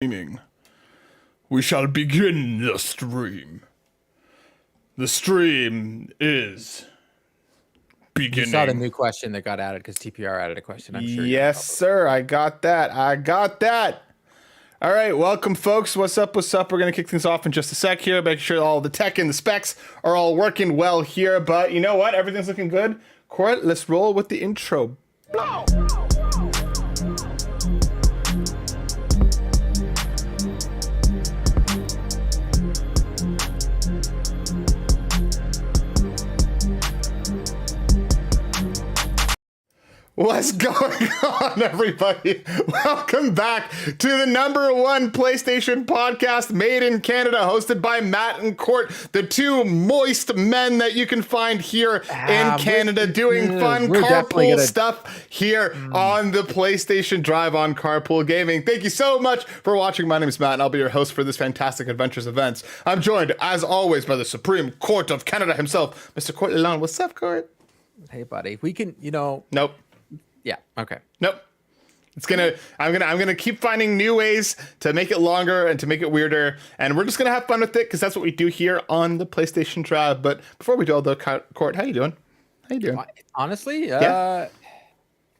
Streaming. We shall begin the stream. The stream is beginning. You saw the new question that got added because TPR added a question. I'm sure. Yes, sir. I got that. All right, welcome, folks. What's up? We're going to kick things off in just a sec here, making sure all the tech and the specs are all working well here. But you know what? Everything's looking good. Court, let's roll with the intro. Blow! What's going on, everybody? Welcome back to the #1 PlayStation podcast made in Canada, hosted by Matt and Court, the two moist men that you can find here in Canada doing fun carpool stuff here on the PlayStation Drive on Carpool Gaming. Thank you so much for watching. My name is Matt, and I'll be your host for this fantastic Adventures events. I'm joined, as always, by the Supreme Court of Canada himself, Mr. Court Lalonde. What's up, Court? Hey, buddy. We can, Nope. Yeah. Okay. Nope. I'm gonna keep finding new ways to make it longer and to make it weirder, and we're just gonna have fun with it because that's what we do here on the PlayStation Drive. But before we do all the Court, how you doing? Honestly, Yeah.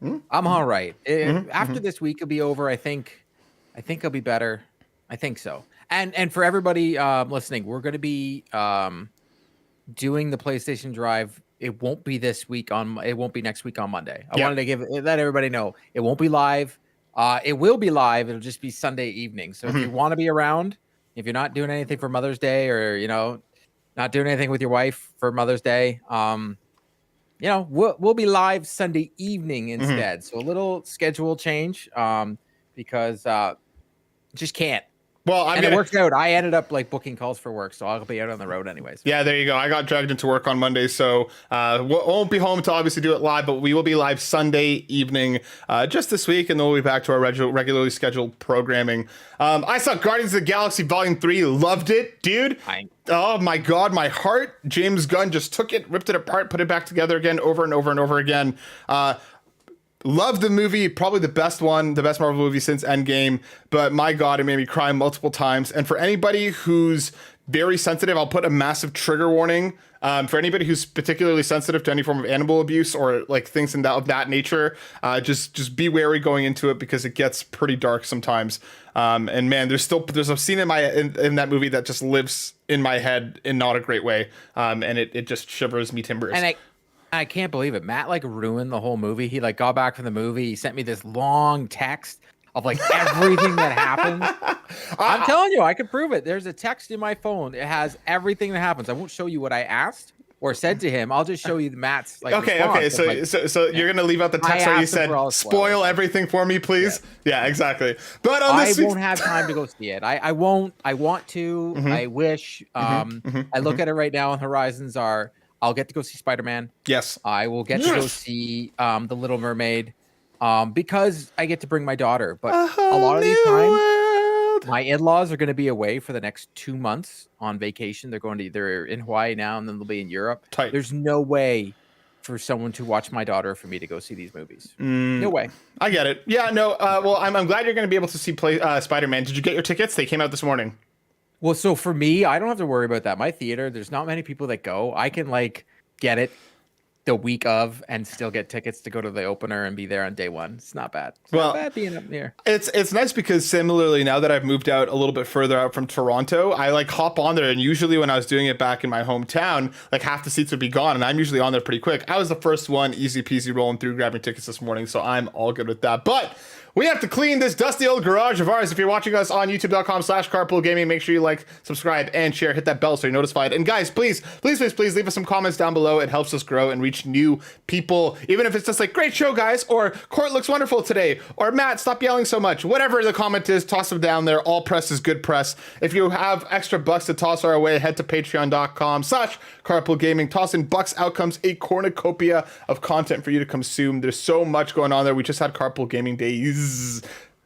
I'm all right. After this week will be over, I think I'll be better. I think so. And for everybody listening, we're going to be doing the PlayStation Drive. It won't be this week it won't be next week on Monday. I wanted to let everybody know it won't be live. It will be live. It'll just be Sunday evening. So if you want to be around, if you're not doing anything for Mother's Day, or not doing anything with your wife for Mother's Day, we'll be live Sunday evening instead. So a little schedule change because just can't. Well, it worked out. I ended up booking calls for work, so I'll be out on the road anyways. Yeah, there you go. I got dragged into work on Monday, so won't be home to obviously do it live, but we will be live Sunday evening just this week, and then we'll be back to our regularly scheduled programming. I saw Guardians of the Galaxy Volume 3, loved it, dude. Oh my God, my heart. James Gunn just took it, ripped it apart, put it back together again, over and over and over again. Love the movie, probably the best Marvel movie since Endgame, but my God, it made me cry multiple times. And for anybody who's very sensitive, I'll put a massive trigger warning. For anybody who's particularly sensitive to any form of animal abuse or things of that nature, just be wary going into it because it gets pretty dark sometimes. And man, there's a scene in that movie that just lives in my head in not a great way. And it just shivers me timbers. And I can't believe it. Matt ruined the whole movie. He got back from the movie. He sent me this long text of everything that happened. I'm telling you, I could prove it. There's a text in my phone. It has everything that happens. I won't show you what I asked or said to him. I'll just show you Matt's Okay. So you're gonna leave out the text where you said spoil everything for me, please. Yeah, exactly. But I won't have time to go see it. I won't. I want to. I wish. I look at it right now, and horizons are. I'll get to go see Spider-Man. Yes. I will get to go see The Little Mermaid because I get to bring my daughter. But a lot of these times, my in-laws are going to be away for the next 2 months on vacation. They're going to either in Hawaii now, and then they'll be in Europe. Tight. There's no way for someone to watch my daughter for me to go see these movies. No way. I get it. Yeah, no. Well, I'm glad you're going to be able to see Spider-Man. Did you get your tickets? They came out this morning. Well, so for me, I don't have to worry about that. My theater, there's not many people that go. I can get it the week of and still get tickets to go to the opener and be there on day one. It's not bad. It's not bad being up there. It's nice because similarly, now that I've moved out a little bit further out from Toronto, I hop on there, and usually when I was doing it back in my hometown, half the seats would be gone, and I'm usually on there pretty quick. I was the first one, easy peasy, rolling through, grabbing tickets this morning, so I'm all good with that. But we have to clean this dusty old garage of ours. If you're watching us on youtube.com/carpoolgaming, make sure you subscribe, and share. Hit that bell so you're notified. And guys, please leave us some comments down below. It helps us grow and reach new people. Even if it's just great show, guys, or Court looks wonderful today, or Matt, stop yelling so much. Whatever the comment is, toss them down there. All press is good press. If you have extra bucks to toss our way, head to patreon.com/carpoolgaming. Toss in bucks, outcomes, a cornucopia of content for you to consume. There's so much going on there. We just had Carpool Gaming Days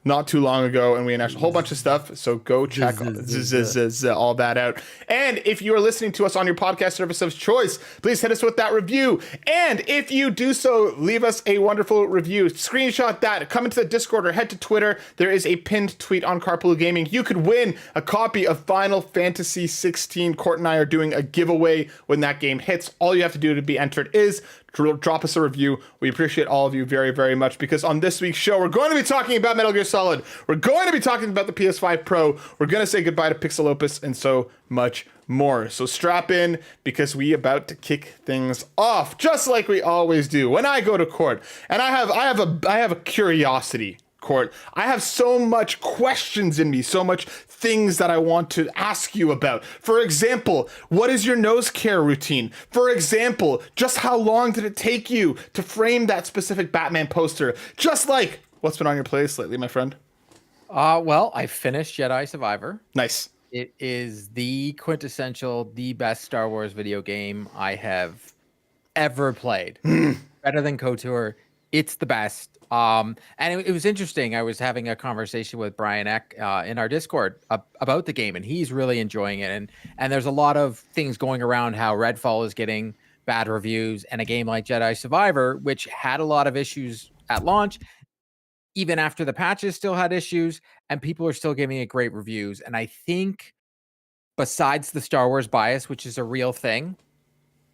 not too long ago, and we announced a whole bunch of stuff. So go check all that out. And if you are listening to us on your podcast service of choice, please hit us with that review. And if you do so, leave us a wonderful review. Screenshot that. Come into the Discord or head to Twitter. There is a pinned tweet on Carpool Gaming. You could win a copy of Final Fantasy 16. Court and I are doing a giveaway when that game hits. All you have to do to be entered is drop us a review. We appreciate all of you very, very much, because on this week's show, we're going to be talking about Metal Gear Solid. We're going to be talking about the PS5 Pro. We're going to say goodbye to PixelOpus and so much more. So strap in, because we about to kick things off, just like we always do when I go to court. And I have a curiosity. Court, I have so much questions in me, so much things that I want to ask you about. For example, what is your nose care routine? For example, just how long did it take you to frame that specific Batman poster? Just like, what's been on your playlist lately, my friend? Well, I finished Jedi Survivor. Nice. It is the quintessential, the best Star Wars video game I have ever played. Better than KOTOR. It's the best. And it was interesting. I was having a conversation with Brian Eck in our Discord about the game, and he's really enjoying it. And there's a lot of things going around how Redfall is getting bad reviews, and a game like Jedi Survivor, which had a lot of issues at launch, even after the patches still had issues, and people are still giving it great reviews. And I think, besides the Star Wars bias, which is a real thing,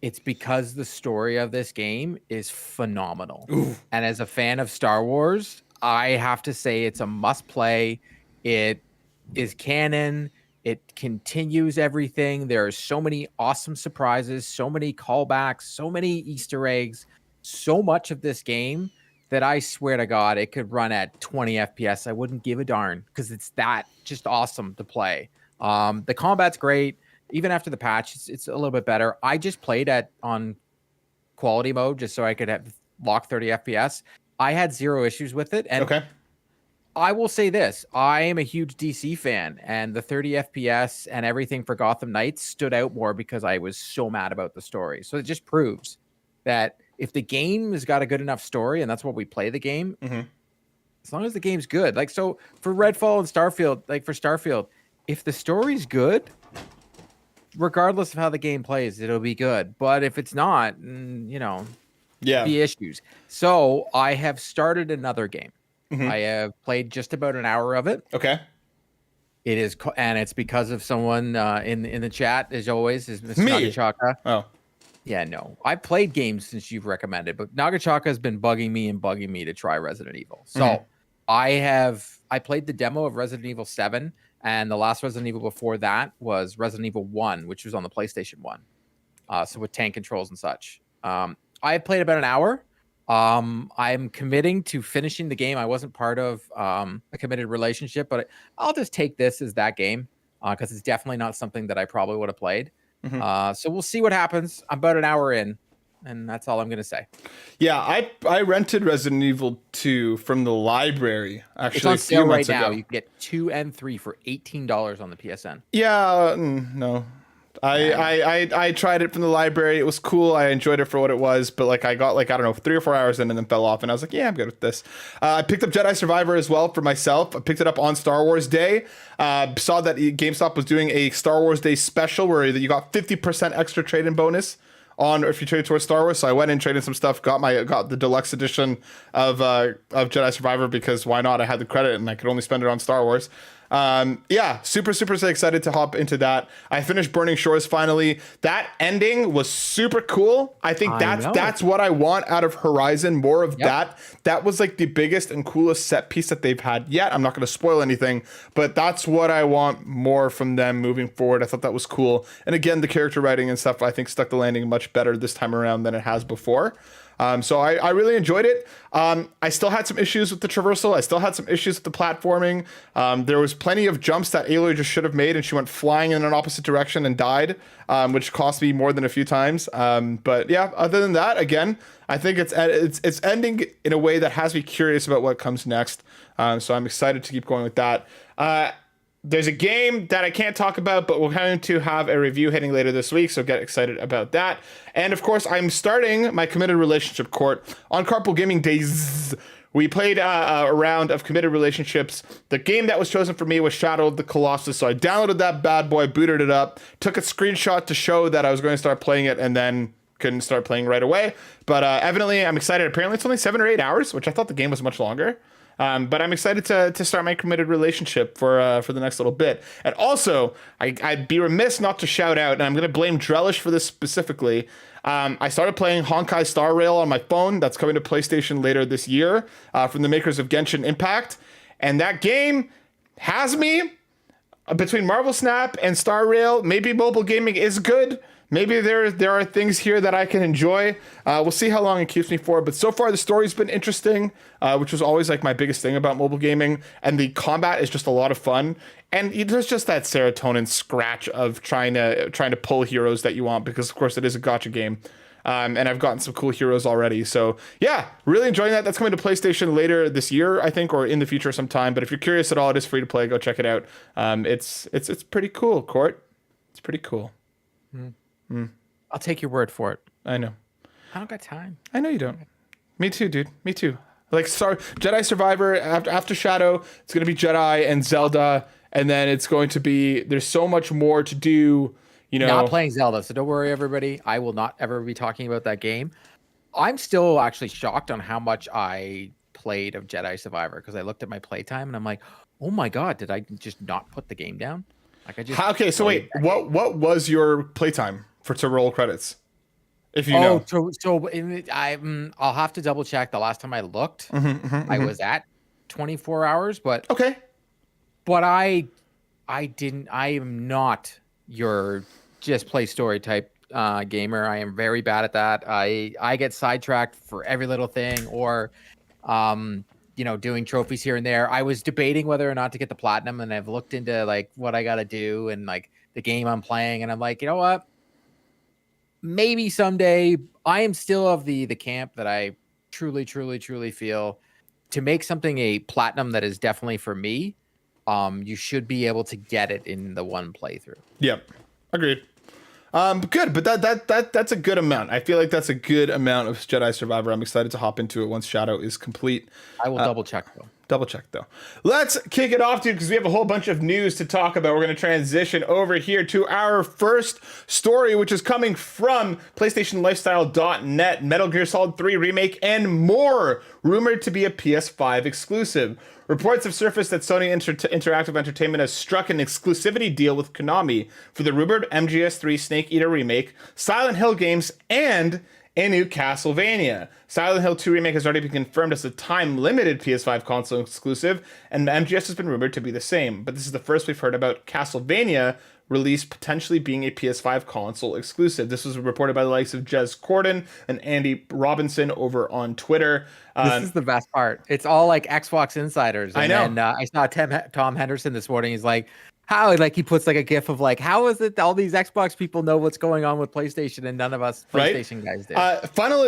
it's because the story of this game is phenomenal. Ooh. And as a fan of Star Wars, I have to say it's a must play. It is canon. It continues everything. There are so many awesome surprises, so many callbacks, so many Easter eggs, so much of this game that I swear to God, it could run at 20 FPS. I wouldn't give a darn, because it's that just awesome to play. The combat's great. Even after the patch, it's a little bit better. I just played on quality mode just so I could have lock 30 FPS. I had zero issues with it. And okay. I will say this. I am a huge DC fan, and the 30 FPS and everything for Gotham Knights stood out more because I was so mad about the story. So it just proves that if the game has got a good enough story, and that's what we play the game, as long as the game's good. Like, so for Redfall and Starfield, like for Starfield, if the story's good, regardless of how the game plays, it'll be good. But if it's not, be issues. So I have started another game. I have played just about an hour of it. Okay. It is, and it's because of someone in the chat, as always, is Mr. Nagachaka. Oh. Yeah, no. I've played games since you've recommended, but Nagachaka has been bugging me to try Resident Evil. So I played the demo of Resident Evil 7. And the last Resident Evil before that was Resident Evil 1, which was on the PlayStation 1. So with tank controls and such. I played about an hour. I'm committing to finishing the game. I wasn't part of a committed relationship, but I'll just take this as that game, because it's definitely not something that I probably would have played. So we'll see what happens. I'm about an hour in, and that's all I'm going to say. Yeah, I rented Resident Evil 2 from the library, actually. It's on sale right now. You can get 2 and 3 for $18 on the PSN. Yeah, no. I tried it from the library. It was cool. I enjoyed it for what it was, but I got 3 or 4 hours in and then fell off, and I was like, yeah, I'm good with this. I picked up Jedi Survivor as well for myself. I picked it up on Star Wars Day. Saw that GameStop was doing a Star Wars Day special where you got 50% extra trade-in bonus on if you trade towards Star Wars. So I went and traded some stuff, got the deluxe edition of Jedi Survivor, because why not? I had the credit and I could only spend it on Star Wars. Super excited to hop into that. I finished Burning Shores finally. That ending was super cool. I think that's what I want out of Horizon, more of that. That was like the biggest and coolest set piece that they've had yet. I'm not going to spoil anything, but that's what I want more from them moving forward. I thought that was cool. And again, the character writing and stuff, I think stuck the landing much better this time around than it has before. So I really enjoyed it. I still had some issues with the traversal. I still had some issues with the platforming. There was plenty of jumps that Aloy just should have made, and she went flying in an opposite direction and died, which cost me more than a few times. But yeah, other than that, again, I think it's ending in a way that has me curious about what comes next. So I'm excited to keep going with that. There's a game that I can't talk about, but we're going to have a review hitting later this week, so get excited about that. And of course, I'm starting my committed relationship court on Carpool Gaming Days. we played a round of committed relationships. The game that was chosen for me was Shadow of the Colossus. So I downloaded that bad boy, booted it up, took a screenshot to show that I was going to start playing it, and then couldn't start playing right away. But evidently, I'm excited. Apparently, it's only 7 or 8 hours, which I thought the game was much longer. But I'm excited to start my committed relationship for the next little bit. And also, I'd be remiss not to shout out, and I'm going to blame Drellesh for this specifically. I started playing Honkai Star Rail on my phone. That's coming to PlayStation later this year from the makers of Genshin Impact. And that game has me between Marvel Snap and Star Rail. Maybe mobile gaming is good. Maybe there are things here that I can enjoy. We'll see how long it keeps me for. But so far, the story's been interesting, which was always like my biggest thing about mobile gaming. And the combat is just a lot of fun. And there's just that serotonin scratch of trying to pull heroes that you want, because of course it is a gacha game. And I've gotten some cool heroes already. So yeah, really enjoying that. That's coming to PlayStation later this year, I think, or in the future sometime. But if you're curious at all, it is free to play. Go check it out. It's pretty cool, Court. It's pretty cool. I'll take your word for it. I know. I don't got time. I know you don't. Me too, dude. Me too. Like, sorry, Jedi Survivor, after Shadow, it's going to be Jedi and Zelda, and then it's going to be, there's so much more to do, you know. Not playing Zelda, so don't worry, everybody. I will not ever be talking about that game. I'm still actually shocked on how much I played of Jedi Survivor, because I looked at my playtime, and I'm like, oh my god, did I just not put the game down? Like, I just okay, so wait, what was your playtime to roll credits? If you know. I'll have to double check. The last time I looked, I was at 24 hours, but okay. But I am not your just play story type gamer. I am very bad at that. I get sidetracked for every little thing, or doing trophies here and there. I was debating whether or not to get the platinum, and I've looked into like what I got to do and like the game I'm playing, and I'm like, you know what? Maybe someday. I am still of the camp that I truly feel to make something a platinum that is definitely for me. You should be able to get it in the one playthrough. Yep, agreed. Good, but that's a good amount. I feel like that's a good amount of Jedi Survivor. I'm excited to hop into it once Shadow is complete. I will double check though. Let's kick it off, dude, because we have a whole bunch of news to talk about. We're going to transition over here to our first story, which is coming from PlayStationLifestyle.net. Metal Gear Solid 3 Remake and more, rumored to be a PS5 exclusive. Reports have surfaced that Sony Interactive Entertainment has struck an exclusivity deal with Konami for the rumored MGS3 Snake Eater remake, Silent Hill games, and a new Castlevania. Silent Hill 2 Remake has already been confirmed as a time-limited PS5 console exclusive, and MGS has been rumored to be the same. But this is the first we've heard about Castlevania release potentially being a PS5 console exclusive. This was reported by the likes of Jez Corden and Andy Robinson over on Twitter. This is the best part. It's all like Xbox insiders. And I know. And I saw Tom Henderson this morning. He's like, how, like, he puts like a gif of like, how is it all these Xbox people know what's going on with PlayStation and none of us PlayStation guys do?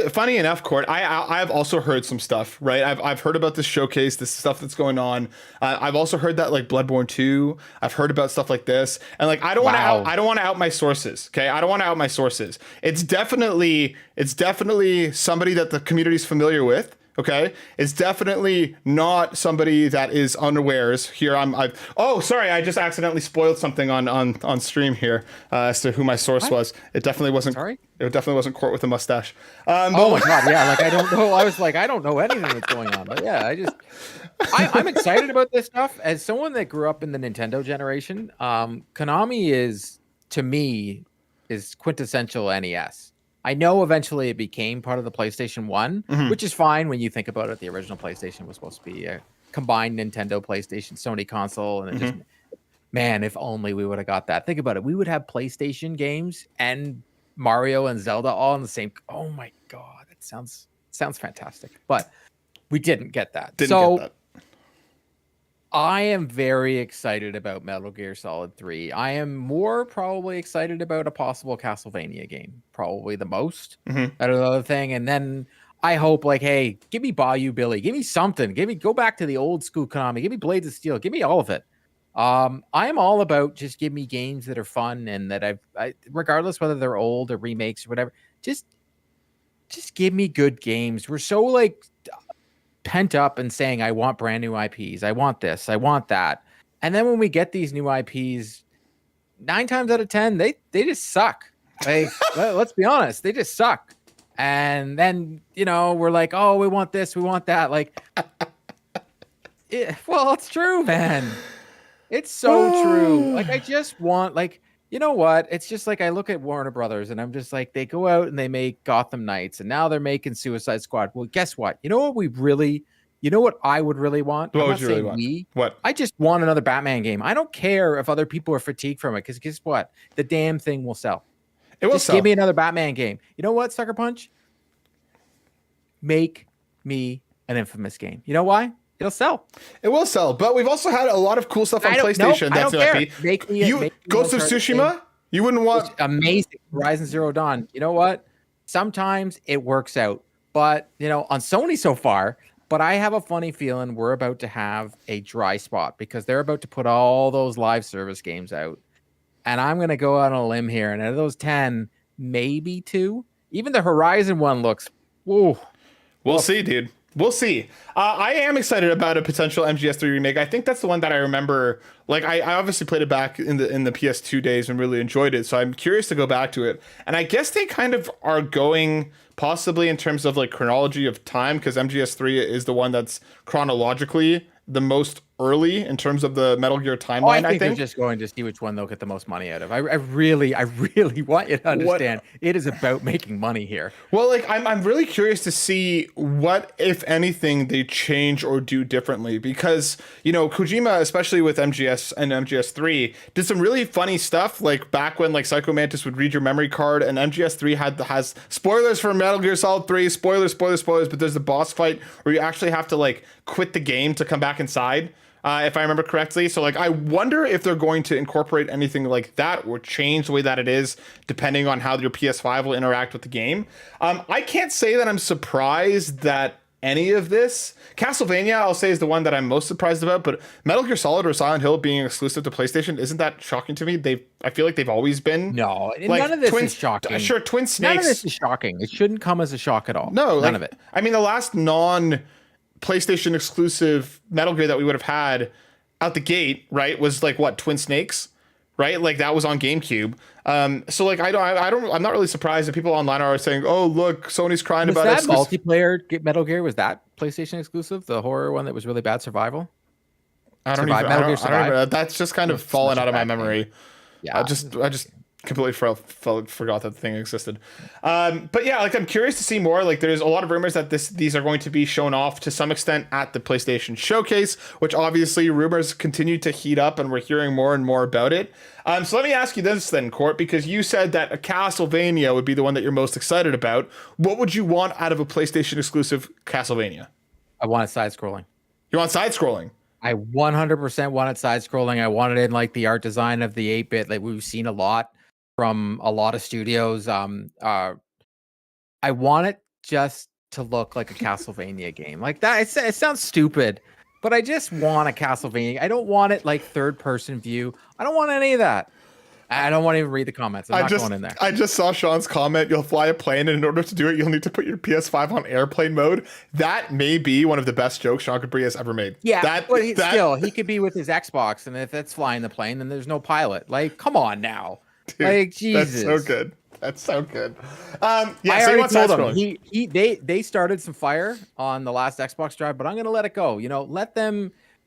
Funny enough, Court, I've also heard some stuff, right? I've heard about this showcase, this stuff that's going on. I've also heard that like Bloodborne 2. I've heard about stuff like this, and like I don't want to out my sources. Okay, I don't want to out my sources. It's definitely somebody that the community's familiar with. Okay, it's definitely not somebody that is unawares. Here sorry, I just accidentally spoiled something on stream here as to who my source was. It definitely wasn't. Sorry? It definitely wasn't Court with a mustache. Oh my god, yeah, like I don't know. I was like, I don't know anything that's going on, but yeah, I'm excited about this stuff. As someone that grew up in the Nintendo generation, Konami is, to me, is quintessential NES. I know eventually it became part of the PlayStation 1, which is fine when you think about it. The original PlayStation was supposed to be a combined Nintendo, PlayStation, Sony console. And it just, man, if only we would have got that. Think about it. We would have PlayStation games and Mario and Zelda all in the same. Oh my God. That sounds fantastic. But we didn't get that. I am very excited about Metal Gear Solid 3. I am more probably excited about a possible Castlevania game, probably the most out of the other thing. And then I hope, like, hey, give me Bayou Billy, give me something, go back to the old school Konami, give me Blades of Steel, give me all of it. I am all about just give me games that are fun and that I regardless whether they're old or remakes or whatever, just give me good games. We're so like pent up and saying, I want brand new IPs. I want this. I want that. And then when we get these new IPs, 9 times out of 10, they just suck. Like, let's be honest, they just suck. And then, we're like, oh, we want this, we want that. Like, well, it's true, man. It's so true. Like, I just want, like, you know what? It's just like I look at Warner Brothers and I'm just like, they go out and they make Gotham Knights and now they're making Suicide Squad. Well, guess what? You know what I would really want? What would you really want? What? I just want another Batman game. I don't care if other people are fatigued from it because guess what? The damn thing will sell. It will sell. Give me another Batman game. You know what, Sucker Punch? Make me an Infamous game. You know why? It'll sell. It will sell, but we've also had a lot of cool stuff on PlayStation. That's an IP. Ghost of Tsushima? You wouldn't want... It's amazing. Horizon Zero Dawn. You know what? Sometimes it works out, but, on Sony so far, but I have a funny feeling we're about to have a dry spot because they're about to put all those live service games out. And I'm going to go out on a limb here. And out of those 10, maybe 2. Even the Horizon one looks... Whoa. We'll see, dude. We'll see. I am excited about a potential MGS3 remake. I think that's the one that I remember. Like, I obviously played it back in the PS2 days and really enjoyed it. So I'm curious to go back to it. And I guess they kind of are going possibly in terms of like chronology of time, because MGS3 is the one that's chronologically the most early in terms of the Metal Gear timeline. I think they're just going to see which one they'll get the most money out of. I really want you to understand it is about making money here. Well, like I'm really curious to see what, if anything, they change or do differently, because Kojima, especially with MGS and MGS3, did some really funny stuff. Like back when like Psycho Mantis would read your memory card, and MGS3 has spoilers for Metal Gear Solid 3, spoilers, but there's the boss fight where you actually have to like quit the game to come back inside. If I remember correctly. So like, I wonder if they're going to incorporate anything like that or change the way that it is depending on how your PS5 will interact with the game. I can't say that I'm surprised that any of this. Castlevania, I'll say, is the one that I'm most surprised about, but Metal Gear Solid or Silent Hill being exclusive to PlayStation, isn't that shocking to me? I feel like they've always been. No, like, none of this is shocking. Sure, Twin Snakes. None of this is shocking. It shouldn't come as a shock at all. No, none of it. I mean, the last PlayStation exclusive Metal Gear that we would have had out the gate, right, was like what, Twin Snakes, right? Like that was on GameCube. So like I'm not really surprised that people online are saying, "Oh, look, Sony's crying about it." Was that multiplayer Metal Gear? Was that PlayStation exclusive? The horror one that was really bad, Survival. I don't even. That's just kind of fallen out of my memory. Yeah, I just completely forgot that the thing existed. But yeah, like I'm curious to see more. Like there's a lot of rumors that these are going to be shown off to some extent at the PlayStation Showcase, which obviously rumors continue to heat up and we're hearing more and more about it. So let me ask you this then, Court, because you said that a Castlevania would be the one that you're most excited about. What would you want out of a PlayStation exclusive Castlevania? I want it side-scrolling. You want side-scrolling? I 100% want it side-scrolling. I want it in like the art design of the 8-bit that we've seen a lot from a lot of studios. I want it just to look like a Castlevania game. Like that, it sounds stupid, but I just want a Castlevania. I don't want it like third-person view. I don't want any of that. I don't want to even read the comments. I'm not going in there. I just saw Sean's comment. You'll fly a plane, and in order to do it, you'll need to put your PS5 on airplane mode. That may be one of the best jokes Sean Capri has ever made. Yeah, but he could be with his Xbox, and if that's flying the plane, then there's no pilot. Like, come on now. Dude, like, Jesus. That's so good. That's so good. I already told him they started some fire on the last Xbox drive, but I'm gonna let it go.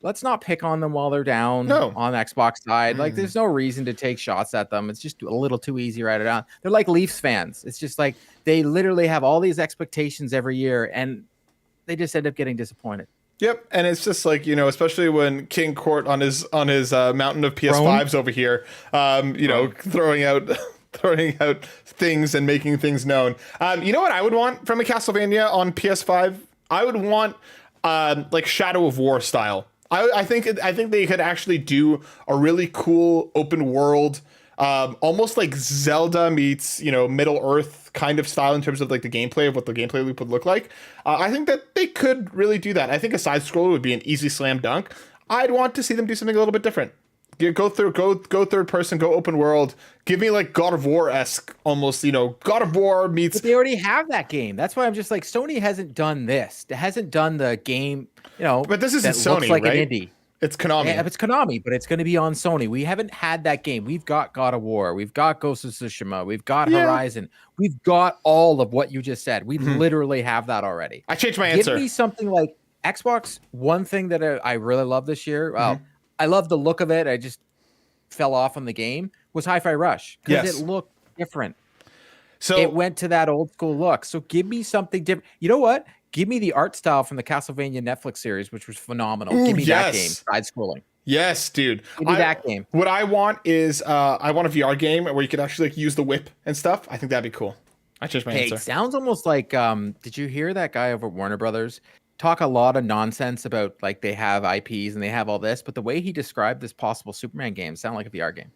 Let's not pick on them while they're down on the Xbox side. Like, there's no reason to take shots at them. It's just a little too easy right around. They're like Leafs fans. It's just like they literally have all these expectations every year, and they just end up getting disappointed. Yep, and it's just like, especially when King Court on his mountain of PS5s over here, throwing out things and making things known. You know what I would want from a Castlevania on PS5? I would want like Shadow of War style. I think they could actually do a really cool open world, almost like Zelda meets Middle Earth kind of style in terms of like the gameplay of what the gameplay loop would look like. I think that they could really do that. I think a side scroller would be an easy slam dunk. I'd want to see them do something a little bit different. Go third person, go open world. Give me like God of War-esque, almost, God of War meets. But they already have that game. That's why I'm just like, Sony hasn't done this. It hasn't done the game, But this isn't that Sony, looks like right? an indie. It's Konami. Yeah, it's Konami, but it's going to be on Sony. We haven't had that game. We've got God of War. We've got Ghost of Tsushima. We've got Horizon. We've got all of what you just said. We literally have that already. I changed my answer. Give me something like Xbox. One thing that I really love this year, well, I love the look of it. I just fell off on the game, was Hi-Fi Rush, because it looked different. So it went to that old school look. So give me something different. You know what? Give me the art style from the Castlevania Netflix series, which was phenomenal. Give me that game, side scrolling. Yes, dude. Give me that game. What I want is I want a VR game where you could actually like use the whip and stuff. I think that'd be cool. I changed my answer. It sounds almost like did you hear that guy over at Warner Brothers talk a lot of nonsense about like they have IPs and they have all this, but the way he described this possible Superman game sounded like a VR game.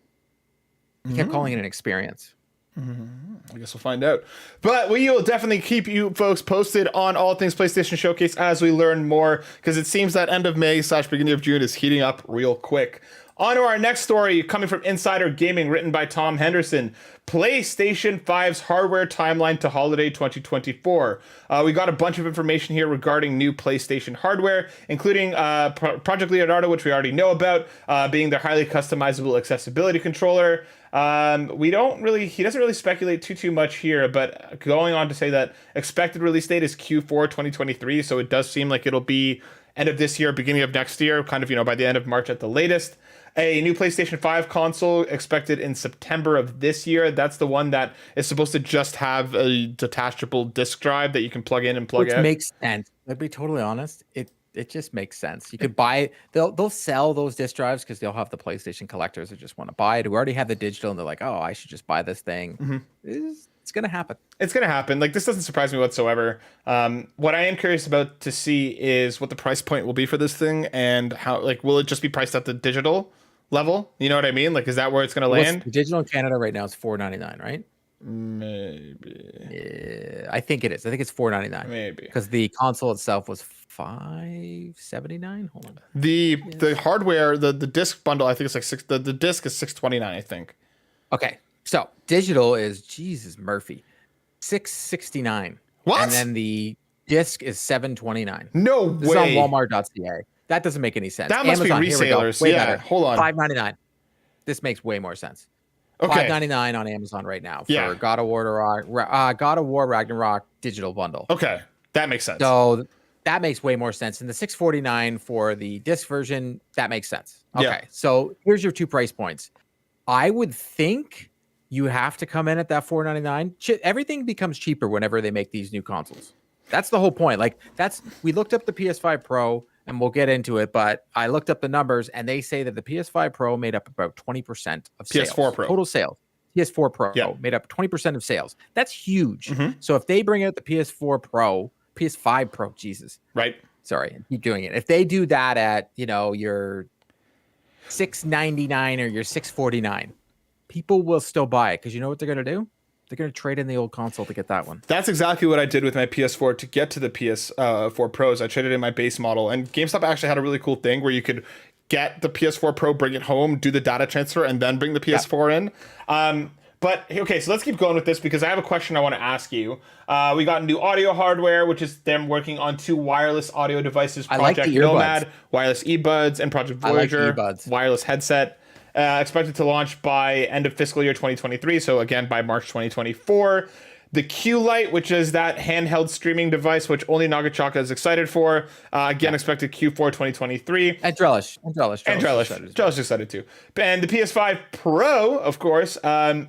He kept calling it an experience. I guess we'll find out. But we will definitely keep you folks posted on all things PlayStation Showcase as we learn more, because it seems that end of May / beginning of June is heating up real quick. On to our next story, coming from Insider Gaming, written by Tom Henderson. PlayStation 5's hardware timeline to holiday 2024. We got a bunch of information here regarding new PlayStation hardware, including Project Leonardo, which we already know about, being their highly customizable accessibility controller. He doesn't really speculate too much here, but going on to say that expected release date is Q4 2023, so it does seem like it'll be end of this year, beginning of next year, kind of, by the end of March at the latest. A new PlayStation 5 console expected in September of this year. That's the one that is supposed to just have a detachable disk drive that you can plug in and plug out. Which makes sense. To be totally honest, it just makes sense. You could buy, they'll sell those disk drives because they'll have the PlayStation collectors that just want to buy it, who already have the digital, and they're like, oh, I should just buy this thing. It's going to happen. It's going to happen. Like, this doesn't surprise me whatsoever. What I am curious about to see is what the price point will be for this thing, and how, like, will it just be priced at the digital level? You know what I mean? Like, is that where it's going to land? The digital in Canada right now is $4.99, right? Maybe. Yeah, I think it is. I think it's $4.99. Maybe. Because the console itself was $5.79. Hold on. The hardware, the disc bundle, I think it's like the disc is $6.29, I think. Okay. So digital is Jesus Murphy. $6.69. What? And then the disc is $7.29. No this way. Is on Walmart.ca. That doesn't make any sense. That must Amazon, be resellers. Way yeah. better. Hold on. $5.99. This makes way more sense. Okay. $5.99 on Amazon right now for God of War Ragnarok digital bundle. Okay, that makes sense. So that makes way more sense. And the $6.49 for the disc version, that makes sense. Okay, so here's your two price points. I would think you have to come in at that $4.99. Everything becomes cheaper whenever they make these new consoles. That's the whole point. Like, we looked up the PS5 Pro, and we'll get into it, but I looked up the numbers, and they say that the PS5 Pro made up about 20% of sales. PS4 Pro. Total sales. PS4 Pro made up 20% of sales. That's huge. So if they bring out the PS4 Pro, PS5 Pro, Jesus. Right. Sorry, I keep doing it. If they do that at, your $699 or your $649, people will still buy it, because you know what they're going to do? They're going to trade in the old console to get that one. That's exactly what I did with my PS4 to get to the PS4 Pros. I traded in my base model, and GameStop actually had a really cool thing where you could get the PS4 Pro, bring it home, do the data transfer, and then bring the PS4 in. But okay, so let's keep going with this, because I have a question I want to ask you. We got new audio hardware, which is them working on 2 wireless audio devices, Project Nomad, wireless earbuds, and Project Voyager, wireless headset. Expected to launch by end of fiscal year 2023, so again by March 2024. The Q-Lite, which is that handheld streaming device, which only Nagachaka is excited for, again expected Q4 2023. And Drellesh is excited too. And the PS5 Pro, of course,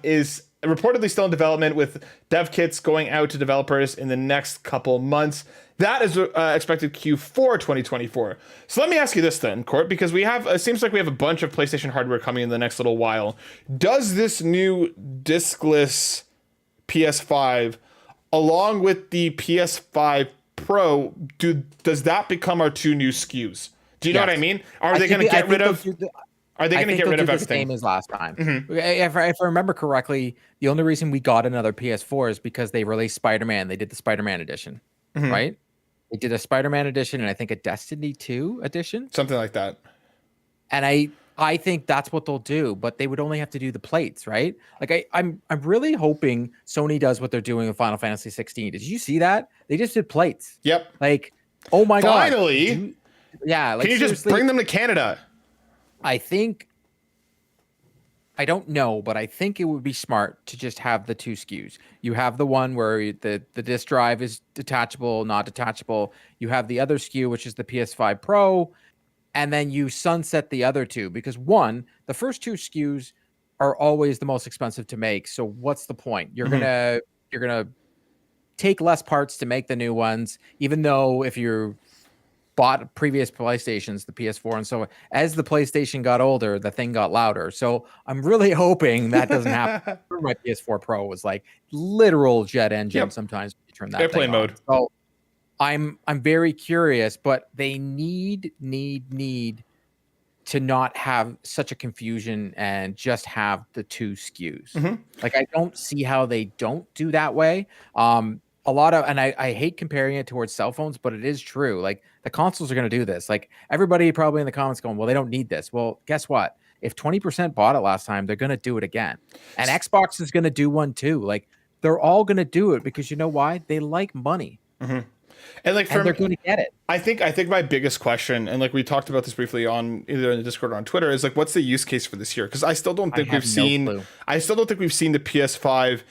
is reportedly still in development, with dev kits going out to developers in the next couple months. That is expected Q4 2024. So let me ask you this then, Court, because it seems like we have a bunch of PlayStation hardware coming in the next little while. Does this new discless PS5, along with the PS5 Pro, does that become our 2 new SKUs? Do you know what I mean? Are they going to get rid of? Are they going to get rid of everything? Same as last time. If I remember correctly, the only reason we got another PS4 is because they released Spider-Man. They did the Spider-Man edition, right? They did a Spider-Man edition, and I think a Destiny 2 edition. Something like that. And I think that's what they'll do, but they would only have to do the plates, right? Like I'm really hoping Sony does what they're doing with Final Fantasy 16. Did you see that? They just did plates. Yep. Like, oh my god. Finally. Yeah. Like, can you just bring them to Canada? I don't know, but I think it would be smart to just have the two SKUs. You have the one where the disk drive is detachable, not detachable. You have the other SKU, which is the PS5 Pro, and then you sunset the other two because the first two SKUs are always the most expensive to make. So what's the point? You're gonna take less parts to make the new ones, even though if you're bought previous PlayStations, the PS4, and so as the PlayStation got older, the thing got louder. So I'm really hoping that doesn't happen. My PS4 Pro was like literal jet engine. Sometimes you turn that airplane mode. So I'm very curious, but they need to not have such a confusion and just have the two SKUs. Like I don't see how they don't do that way. I hate comparing it towards cell phones, but it is true. Like the consoles are going to do this. Like everybody probably in the comments going, well, they don't need this. Well, guess what? If 20% bought it last time, they're going to do it again. And Xbox is going to do one too. Like they're all going to do it because you know why? They like money. And like they're going to get it. I think my biggest question, and like we talked about this briefly on either in the Discord or on Twitter, is like, what's the use case for this year? Because I still don't think we've seen the PS5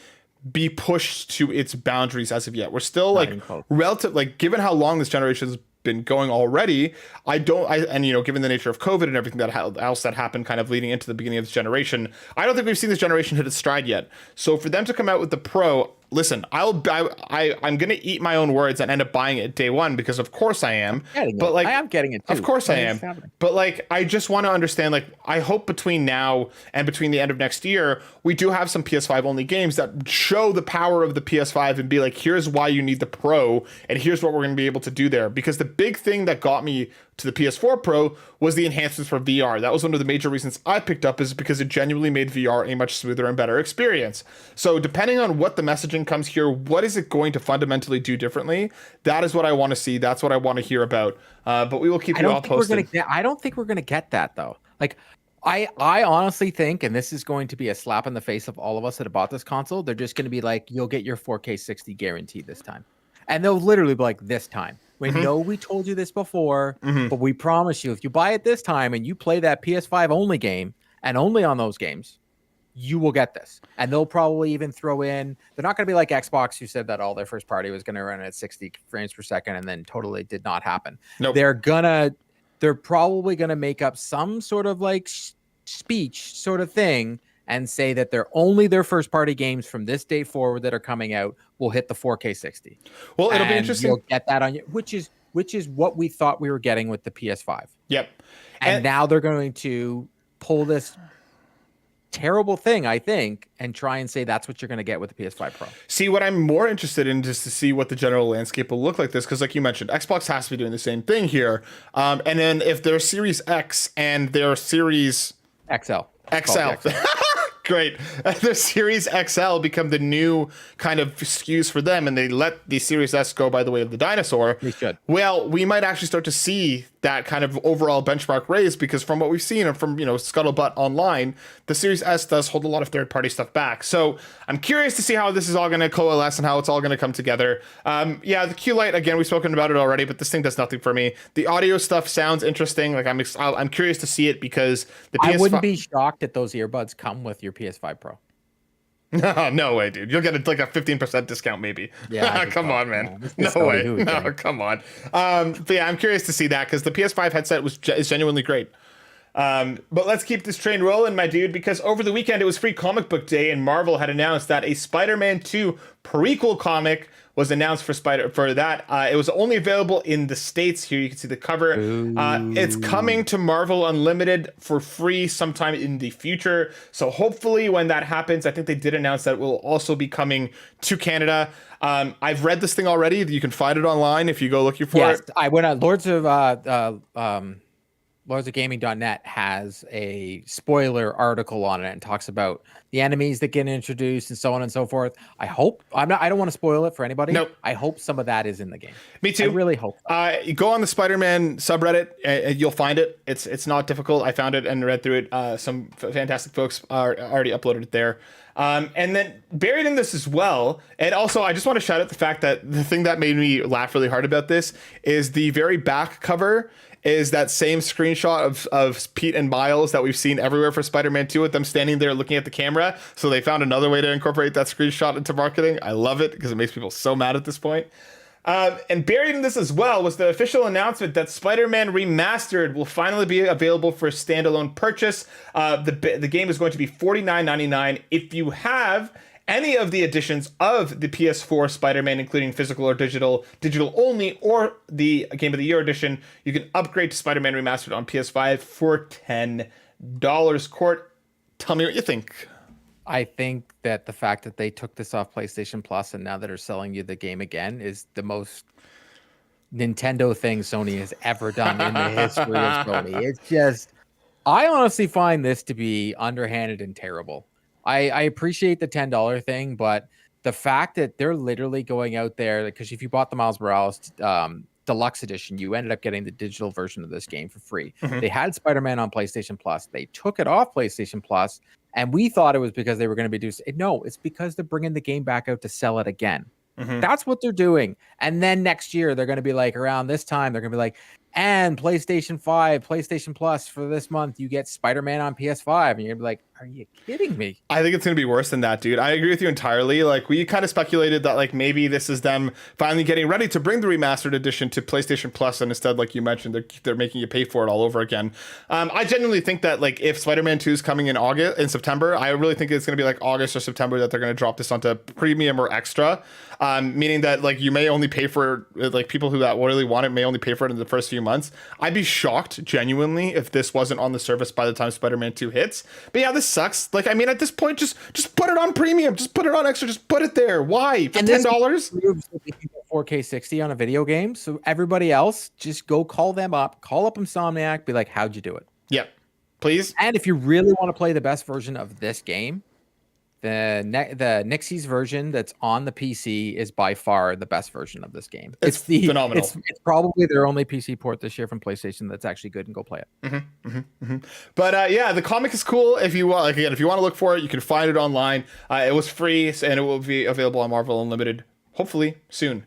be pushed to its boundaries as of yet. We're still like relative, like given how long this generation has been going already, and you know, given the nature of COVID and everything else that happened kind of leading into the beginning of this generation, I don't think we've seen this generation hit its stride yet. So for them to come out with the Pro, listen, I'm gonna eat my own words and end up buying it day one because of course I am. But like I am getting it too. Of course I am. But like I just want to understand, like I hope between now and between the end of next year, we do have some PS5 only games that show the power of the PS5 and be like, here's why you need the Pro and here's what we're gonna be able to do there. Because the big thing that got me to the PS4 Pro was the enhancements for VR. That was one of the major reasons I picked up, is because it genuinely made VR a much smoother and better experience. So depending on what the messaging comes here, what is it going to fundamentally do differently? That is what I want to see. That's what I want to hear about. But we will keep you all posted. I don't think we're going to get that though. Like I honestly think, and this is going to be a slap in the face of all of us that have bought this console, they're just going to be like, you'll get your 4K 60 guarantee this time. And they'll literally be like, this time. We know we told you this before, but we promise you, if you buy it this time and you play that PS5 only game and only on those games, you will get this. And they'll probably even throw in, they're not going to be like Xbox, who said that all their first party was going to run at 60 frames per second and then totally did not happen. Nope. They're probably going to make up some sort of like speech sort of thing and say that they're only their first party games from this date forward that are coming out will hit the 4K 60. Well, it'll be interesting. You'll get that on you, which is what we thought we were getting with the PS5. Yep. And now they're going to pull this terrible thing, I think, and try and say that's what you're going to get with the PS5 Pro. See, what I'm more interested in is to see what the general landscape will look like this, because like you mentioned, Xbox has to be doing the same thing here. And then if their Series X and their Series XL. Great. The Series XL become the new kind of SKUs for them, and they let the Series S go by the way of the dinosaur. We should. Well, we might actually start to see that kind of overall benchmark raise, because from what we've seen and from, you know, Scuttlebutt online, the Series S does hold a lot of third-party stuff back. So I'm curious to see how this is all going to coalesce and how it's all going to come together. Yeah, the Q-Lite, again, we've spoken about it already, but this thing does nothing for me. The audio stuff sounds interesting. Like I'm curious to see it, because the PS5... I wouldn't be shocked that those earbuds come with your PS5 Pro. No way, dude. You'll get like a 15% discount, maybe. Yeah. Come on, man. No way. No, come on. But yeah, I'm curious to see that, because the PS5 headset is genuinely great. But let's keep this train rolling, my dude, because over the weekend it was Free Comic Book Day, and Marvel had announced that a Spider-Man 2 prequel comic was announced for that. It was only available in the States. Here you can see the cover. It's coming to Marvel Unlimited for free sometime in the future. So hopefully when that happens, I think they did announce that it will also be coming to Canada. I've read this thing already. You can find it online if you go looking for it. I went on LarzaGaming.net has a spoiler article on it and talks about the enemies that get introduced and so on and so forth. I don't want to spoil it for anybody. Nope. I hope some of that is in the game. Me too. I really hope so. You go on the Spider-Man subreddit and you'll find it. It's not difficult. I found it and read through it. Some fantastic folks are already uploaded it there. And then buried in this as well. And also, I just want to shout out the fact that the thing that made me laugh really hard about this is the very back cover is that same screenshot of Pete and Miles that we've seen everywhere for Spider-Man 2 with them standing there looking at the camera. So they found another way to incorporate that screenshot into marketing. I love it because it makes people so mad at this point. And buried in this as well was the official announcement that Spider-Man Remastered will finally be available for a standalone purchase. The game is going to be $49.99 if you have any of the editions of the PS4 Spider-Man, including physical or digital only, or the Game of the Year edition. You can upgrade to Spider-Man Remastered on PS5 for $10. Court, tell me what you think. I think that the fact that they took this off PlayStation Plus and now that are selling you the game again is the most Nintendo thing Sony has ever done in the history of Sony. It's just, I honestly find this to be underhanded and terrible. I appreciate the $10 thing, but the fact that they're literally going out there, because if you bought the Miles Morales Deluxe Edition, you ended up getting the digital version of this game for free. Mm-hmm. They had Spider-Man on PlayStation Plus. They took it off PlayStation Plus, and we thought it was because they were going to be doing it. No, it's because they're bringing the game back out to sell it again. Mm-hmm. That's what they're doing. And then next year, they're going to be like, around this time, they're going to be like, and PlayStation 5, PlayStation Plus for this month, you get Spider-Man on PS5. And you're going to be like, are you kidding me? I think it's going to be worse than that, dude. I agree with you entirely. Like, we kind of speculated that, like, maybe this is them finally getting ready to bring the remastered edition to PlayStation Plus. And instead, like you mentioned, they're making you pay for it all over again. I genuinely think that, like, if Spider-Man 2 is coming in September, I really think it's going to be like August or September that they're going to drop this onto premium or extra. Meaning that, like, you may only pay for, like, people who that really want it may only pay for it in the first few months. I'd be shocked, genuinely, if this wasn't on the service by the time Spider-Man 2 hits. But yeah, this sucks. Like, I mean, at this point, just put it on premium. Just put it on extra. Just put it there. Why? For $10? 4K 60 on a video game. So everybody else, just go call them up. Call up Insomniac. Be like, how'd you do it? Yep. Please. And if you really want to play the best version of this game, the Nixie's version that's on the PC is by far the best version of this game. It's phenomenal. It's probably their only PC port this year from PlayStation that's actually good, and go play it. Mm-hmm, mm-hmm, mm-hmm. But yeah, the comic is cool. If you want, again, if you want to look for it, you can find it online. It was free, and it will be available on Marvel Unlimited, hopefully soon.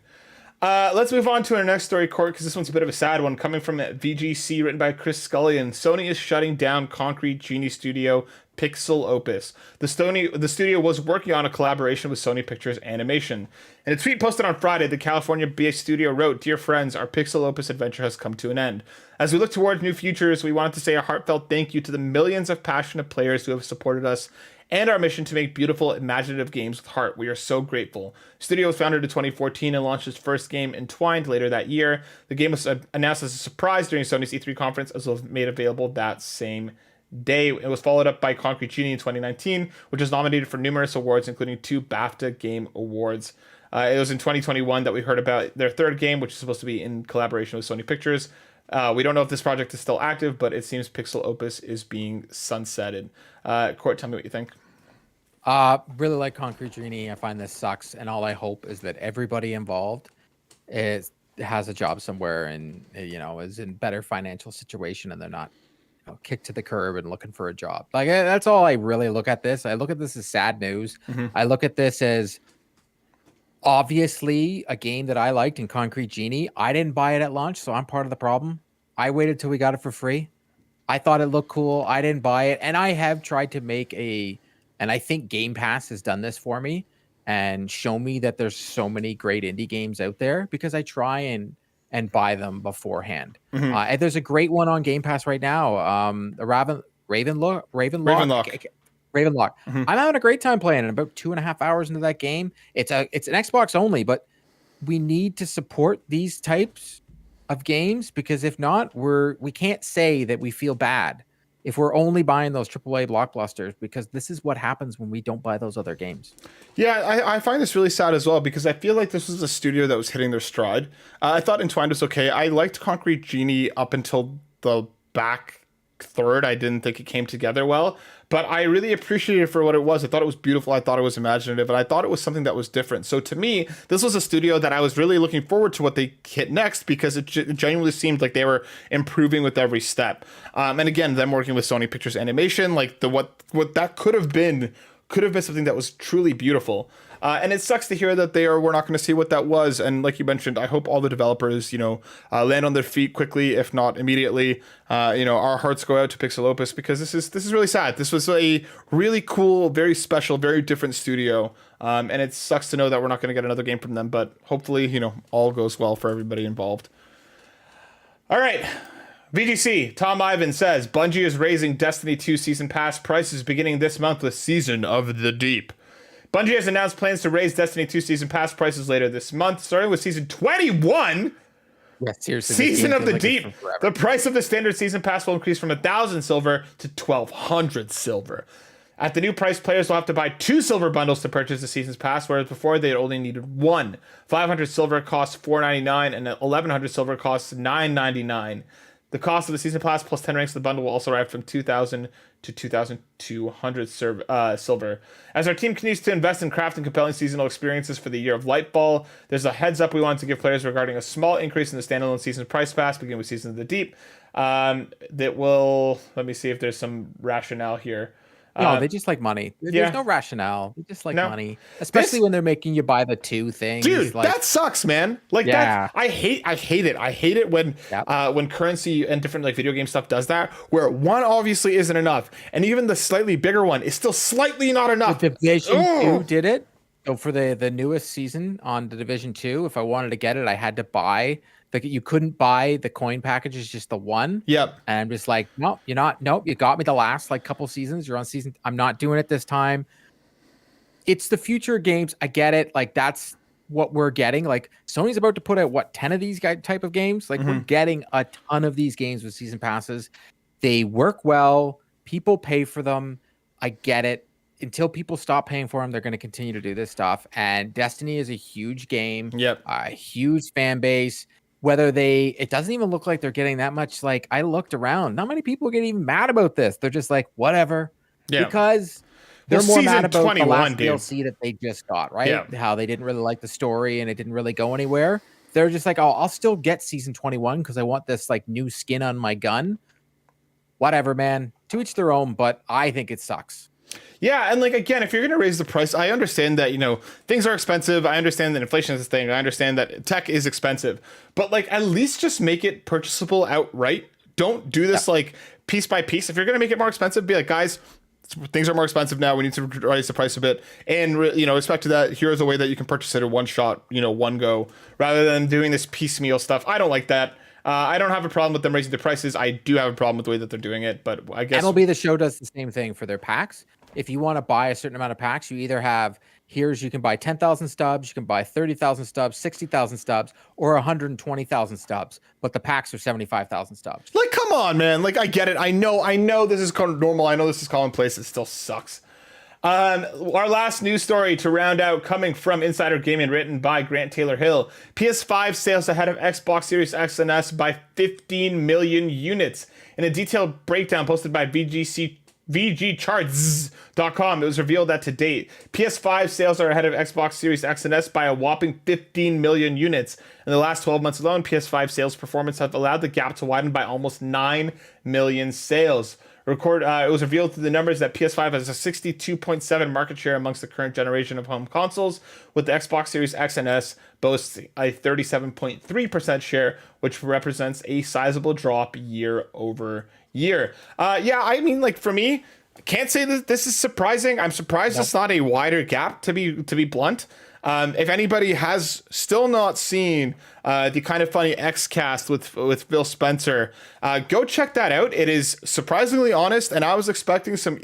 Let's move on to our next story, Court, because this one's a bit of a sad one. Coming from VGC, written by Chris Scullion. Sony is shutting down Concrete Genie Studio PixelOpus. The studio was working on a collaboration with Sony Pictures Animation. In a tweet posted on Friday, the California-based studio wrote, "Dear friends, our PixelOpus adventure has come to an end. As we look towards new futures, we wanted to say a heartfelt thank you to the millions of passionate players who have supported us and our mission to make beautiful, imaginative games with heart. We are so grateful." The studio was founded in 2014 and launched its first game, Entwined, later that year. The game was announced as a surprise during Sony's E3 conference, as well as made available that same day. It was followed up by Concrete Genie in 2019, which was nominated for numerous awards, including 2 BAFTA Game Awards. It was in 2021 that we heard about their third game, which is supposed to be in collaboration with Sony Pictures. We don't know if this project is still active, but it seems PixelOpus is being sunsetted. Court, tell me what you think. Really like Concrete Genie. I find this sucks, and all I hope is that everybody involved has a job somewhere and, you know, is in better financial situation, and they're not, you know, kicked to the curb and looking for a job. Like, that's all I really look at this. I look at this as sad news. Mm-hmm. I look at this as obviously a game that I liked in Concrete Genie. I didn't buy it at launch, so I'm part of the problem. I waited till we got it for free. I thought it looked cool. I didn't buy it, and I have tried to make and I think Game Pass has done this for me and show me that there's so many great indie games out there, because I try and buy them beforehand. Mm-hmm. And there's a great one on Game Pass right now. Ravenlock. Mm-hmm. I'm having a great time playing it. About 2.5 hours into that game. It's an Xbox only, but we need to support these types of games, because if not, we can't say that we feel bad if we're only buying those AAA blockbusters, because this is what happens when we don't buy those other games. Yeah, I find this really sad as well, because I feel like this was a studio that was hitting their stride. I thought Entwined was okay. I liked Concrete Genie up until the back third. I didn't think it came together well, but I really appreciated it for what it was. I thought it was beautiful. I thought it was imaginative, and I thought it was something that was different. So to me, this was a studio that I was really looking forward to what they hit next, because it genuinely seemed like they were improving with every step. And again, them working with Sony Pictures Animation, like what that could have been something that was truly beautiful. And it sucks to hear that we're not going to see what that was. And like you mentioned, I hope all the developers, land on their feet quickly, if not immediately. Our hearts go out to PixelOpus, because this is really sad. This was a really cool, very special, very different studio. And it sucks to know that we're not going to get another game from them. But hopefully, all goes well for everybody involved. All right. VGC, Tom Ivan says, Bungie is raising Destiny 2 Season Pass prices beginning this month with Season of the Deep. Bungie has announced plans to raise Destiny 2 Season Pass prices later this month, starting with Season 21. Yeah, seriously. Season of the Deep. The price of the standard Season Pass will increase from 1,000 silver to 1,200 silver. At the new price, players will have to buy 2 silver bundles to purchase the Season's Pass, whereas before they only needed 1. 500 silver costs $4.99, and 1,100 silver costs $9.99. The cost of the Season Pass plus 10 ranks of the bundle will also arrive from 2,000 to 2,200 silver. As our team continues to invest in crafting compelling seasonal experiences for the Year of Lightfall, there's a heads up we wanted to give players regarding a small increase in the standalone Season Price Pass, beginning with Season of the Deep. That will, let me see if there's some rationale here. No, they just like money. There's no rationale. They just like money, especially when they're making you buy the 2 things. Dude, that sucks, man. Like that, I hate it. I hate it when currency and different like video game stuff does that, where 1 obviously isn't enough, and even the slightly bigger one is still slightly not enough. The Division 2 did it. So for the newest season on the Division 2, if I wanted to get it, I had to buy. Like, you couldn't buy the coin packages, just the 1. Yep. And I'm just like, nope, you're not. Nope, you got me the last like couple seasons. You're on season. I'm not doing it this time. It's the future of games. I get it. Like, that's what we're getting. Like, Sony's about to put out 10 of these type of games. Like, we're getting a ton of these games with season passes. They work well. People pay for them. I get it. Until people stop paying for them, they're going to continue to do this stuff. And Destiny is a huge game. Yep. A huge fan base. It doesn't even look like they're getting that much. Like, I looked around, not many people get even mad about this. They're just like, whatever. Yeah. Because they're more mad about the last DLC that they just got, right? Yeah. How they didn't really like the story and it didn't really go anywhere. They're just like, oh, I'll still get season 21 because I want this like new skin on my gun. Whatever, man. To each their own, but I think it sucks. Yeah, and like, again, if you're going to raise the price, I understand that, things are expensive. I understand that inflation is a thing. I understand that tech is expensive. But like, at least just make it purchasable outright. Don't do this like piece by piece. If you're going to make it more expensive, be like, guys, things are more expensive now. We need to raise the price a bit. And, respect to that, here's a way that you can purchase it in one shot, one go, rather than doing this piecemeal stuff. I don't like that. I don't have a problem with them raising the prices. I do have a problem with the way that they're doing it, but I guess MLB The Show does the same thing for their packs. If you want to buy a certain amount of packs, you either have you can buy 10,000 stubs, you can buy 30,000 stubs, 60,000 stubs, or 120,000 stubs. But the packs are 75,000 stubs. Like, come on, man. Like, I get it. I know this is normal. I know this is commonplace. It still sucks. Our last news story to round out, coming from Insider Gaming, written by Grant Taylor Hill. PS5 sales ahead of Xbox Series X and S by 15 million units. In a detailed breakdown posted by VGCharts.com, it was revealed that to date, PS5 sales are ahead of Xbox Series X and S by a whopping 15 million units. In the last 12 months alone, PS5 sales performance have allowed the gap to widen by almost 9 million sales. It was revealed through the numbers that PS5 has a 62.7% market share amongst the current generation of home consoles, with the Xbox Series X and S boasting a 37.3% share, which represents a sizable drop year over year. I mean, like, for me, I can't say that this is surprising. I'm surprised it's not a wider gap, to be blunt. If anybody has still not seen the Kind of Funny X-Cast with Phil Spencer, go check that out. It is surprisingly honest, and I was expecting some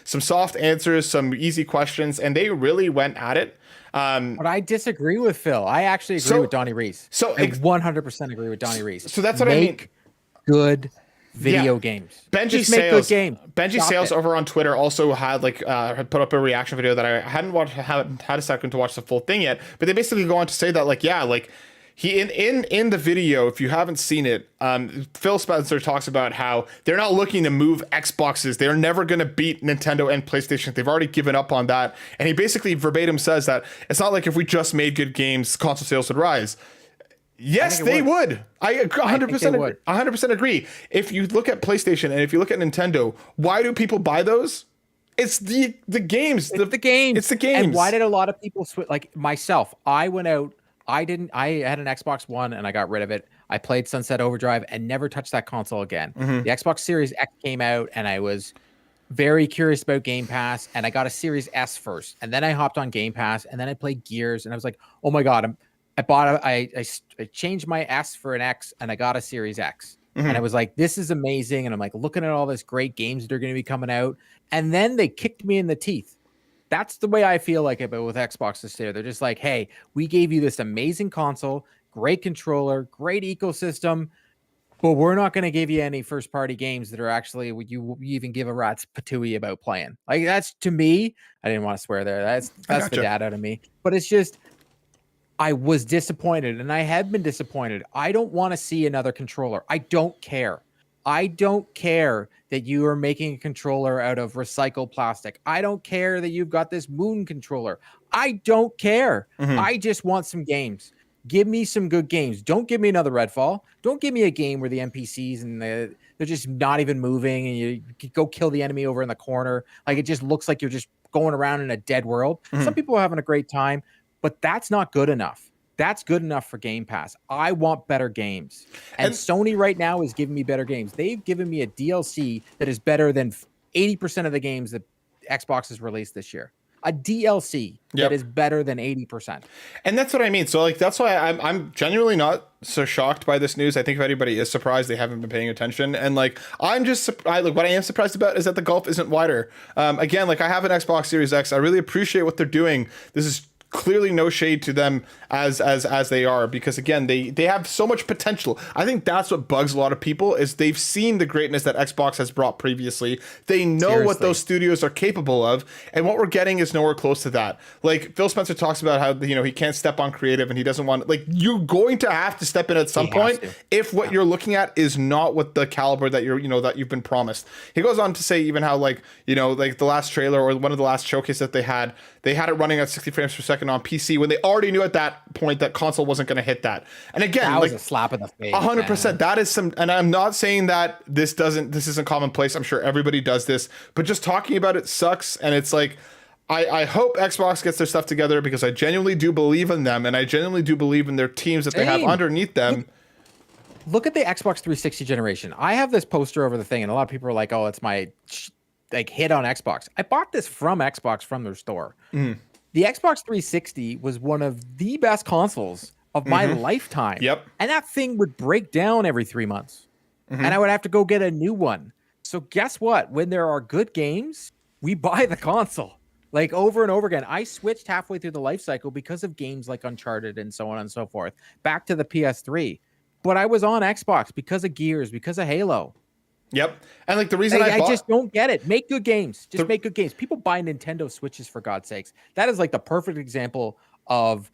soft answers, some easy questions, and they really went at it. But I disagree with Phil. I actually agree with Donnie Reese. So I 100% agree with Donnie Reese. So that's what I mean. Good video games. Benji Sales over on Twitter also had had put up a reaction video that I hadn't had a second to watch the full thing yet, but they basically go on to say that in the video, if you haven't seen it, Phil Spencer talks about how they're not looking to move Xboxes. They're never going to beat Nintendo and PlayStation. They've already given up on that. And he basically verbatim says that it's not like if we just made good games, console sales would rise. Yes, they would. I 100% agree. If you look at PlayStation and if you look at Nintendo, why do people buy those? It's the games. It's the games. It's the games. And why did a lot of people switch? Like myself, I went out. I had an Xbox One and I got rid of it. I played Sunset Overdrive and never touched that console again. Mm-hmm. The Xbox Series X came out and I was very curious about Game Pass, and I got a Series S first, and then I hopped on Game Pass, and then I played Gears, and I was like, oh my God, I changed my S for an X, and I got a Series X. Mm-hmm. And I was like, this is amazing. And I'm like looking at all this great games that are going to be coming out. And then they kicked me in the teeth. That's the way I feel like it, but with Xbox this year. They're just like, hey, we gave you this amazing console, great controller, great ecosystem, but we're not going to give you any first party games that are actually you even give a rat's patooey about playing. Like, that's, to me, I didn't want to swear there. That's the dad out of me. But it's just, I was disappointed, and I have been disappointed. I don't want to see another controller. I don't care. I don't care that you are making a controller out of recycled plastic. I don't care that you've got this Moon controller. I don't care. Mm-hmm. I just want some games. Give me some good games. Don't give me another Redfall. Don't give me a game where the NPCs and they're just not even moving and you go kill the enemy over in the corner. Like, it just looks like you're just going around in a dead world. Mm-hmm. Some people are having a great time, but that's not good enough. That's good enough for Game Pass. I want better games. And Sony right now is giving me better games. They've given me a DLC that is better than 80% of the games that Xbox has released this year. A DLC that is better than 80%. And that's what I mean. So, like, that's why I'm genuinely not so shocked by this news. I think if anybody is surprised, they haven't been paying attention. And, like, I'm just surprised. Like, what I am surprised about is that the gulf isn't wider. Again, like, I have an Xbox Series X. I really appreciate what they're doing. This is clearly no shade to them as they are, because again, they have so much potential. I think that's what bugs a lot of people, is they've seen the greatness that Xbox has brought previously. They know what those studios are capable of, and what we're getting is nowhere close to that. Like, Phil Spencer talks about how, you know, he can't step on creative and he doesn't want, like, you're going to have to step in at some point if what you're looking at is not what the caliber that that you've been promised. He goes on to say even how, like, you know, like the last trailer or one of the last showcase that they had it running at 60 frames per second on PC when they already knew at that point that console wasn't going to hit that. And again, that was a slap in the face. 100%. Man. That is some, and I'm not saying that this isn't commonplace. I'm sure everybody does this, but just talking about it sucks. And it's like, I hope Xbox gets their stuff together, because I genuinely do believe in them, and I genuinely do believe in their teams that they have underneath them. Look at the Xbox 360 generation. I have this poster over the thing, and a lot of people are like, oh, it's my hit on Xbox. I bought this from Xbox, from their store. Mm. The Xbox 360 was one of the best consoles of my lifetime. Yep. And that thing would break down every 3 months. Mm-hmm. And I would have to go get a new one. So guess what? When there are good games, we buy the console. Like, over and over again. I switched halfway through the life cycle because of games like Uncharted and so on and so forth, back to the PS3. But I was on Xbox because of Gears, because of Halo. Yep. And like, the reason I just don't get it. Make good games. Just make good games. People buy Nintendo Switches, for God's sakes. That is like the perfect example of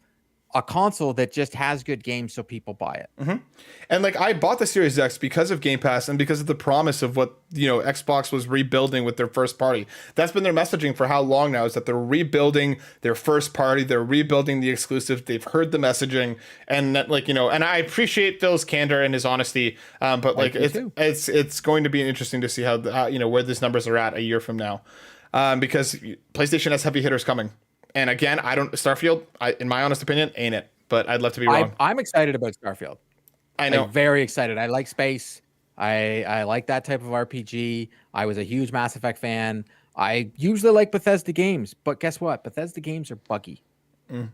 a console that just has good games, so people buy it. Mm-hmm. And like, I bought the Series X because of Game Pass and because of the promise of what, you know, Xbox was rebuilding with their first party. That's been their messaging for how long now, is that they're rebuilding their first party, they're rebuilding the exclusive. They've heard the messaging, and that, like, you know, and I appreciate Phil's candor and his honesty, but like, it's going to be interesting to see how you know, where these numbers are at a year from now, because PlayStation has heavy hitters coming. And again, Starfield, in my honest opinion, ain't it. But I'd love to be wrong. I'm excited about Starfield. I know. I'm very excited. I like space. I like that type of RPG. I was a huge Mass Effect fan. I usually like Bethesda games. But guess what? Bethesda games are buggy. Mm.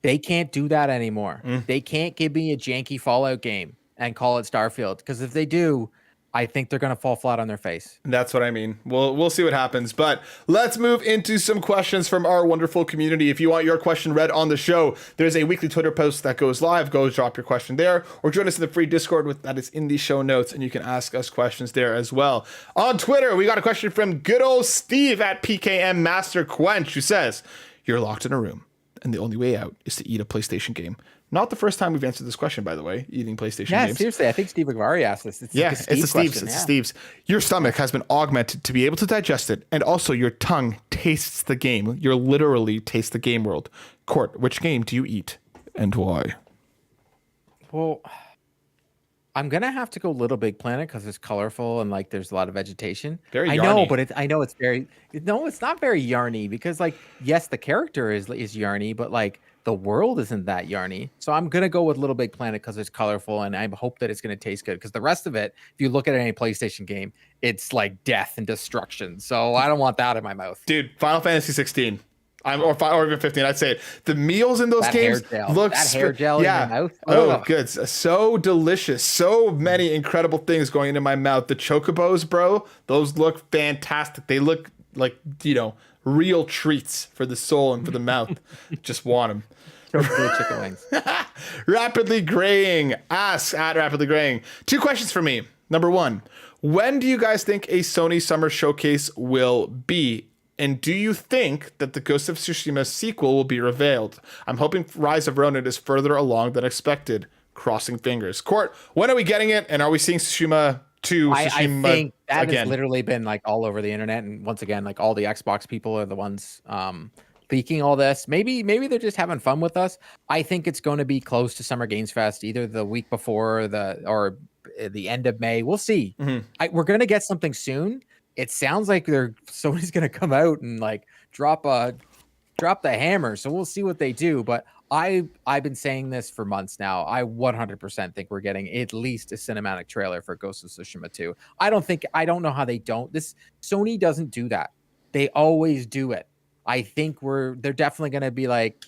They can't do that anymore. Mm. They can't give me a janky Fallout game and call it Starfield. Because if they do, I think they're going to fall flat on their face. That's what I mean. We'll see what happens. But let's move into some questions from our wonderful community. If you want your question read on the show, there's a weekly Twitter post that goes live. Go drop your question there, or join us in the free Discord that is in the show notes, and you can ask us questions there as well. On Twitter, we got a question from good old Steve at PKM Master Quench, who says, "You're locked in a room, and the only way out is to eat a PlayStation game. Not the first time we've answered this question, by the way, eating PlayStation Yeah, games. seriously, I think Steve McVary asked this. It's Yeah, like a Steve it's the Steve's. question, It's the yeah. Steve's. Your stomach has been augmented to be able to digest it, and also your tongue tastes the game. You're literally taste the game world. Court, which game do you eat and why? Well, I'm gonna have to go Little Big Planet because it's colorful and like there's a lot of vegetation. Very I know, yarny. but I know it's very no, it's not very yarny because like yes, the character is yarny, but like the world isn't that yarny. So I'm gonna go with Little Big Planet because it's colorful and I hope that it's gonna taste good. Because the rest of it, if you look at any PlayStation game, it's like death and destruction. So I don't want that in my mouth. Dude, Final Fantasy 16. Or even 15, I'd say it. The meals in those That games hair gel. look That hair gel in your mouth? Oh, Ugh. good. So delicious. So many incredible things going into my mouth. The chocobos, bro, those look fantastic. They look like, real treats for the soul and for the mouth. Just want them. Chicken wings. Rapidly Graying asks at Rapidly Graying. 2 questions for me. Number 1, when do you guys think a Sony Summer Showcase will be? And do you think that the Ghost of Tsushima sequel will be revealed? I'm hoping Rise of Ronin is further along than expected. Crossing fingers. Court, when are we getting it? And are we seeing Tsushima 2? I think that again? has literally been like all over the internet. And once again, like all the Xbox people are the ones leaking all this. Maybe they're just having fun with us. I think it's going to be close to Summer Games Fest, either the week before or the end of May. We'll see. Mm-hmm. We're going to get something soon. It sounds like Sony's going to come out and like drop the hammer. So we'll see what they do. But I've been saying this for months now. I 100% think we're getting at least a cinematic trailer for Ghost of Tsushima 2. I don't know how they don't. Sony doesn't do that. They always do it. I think they're definitely going to be like,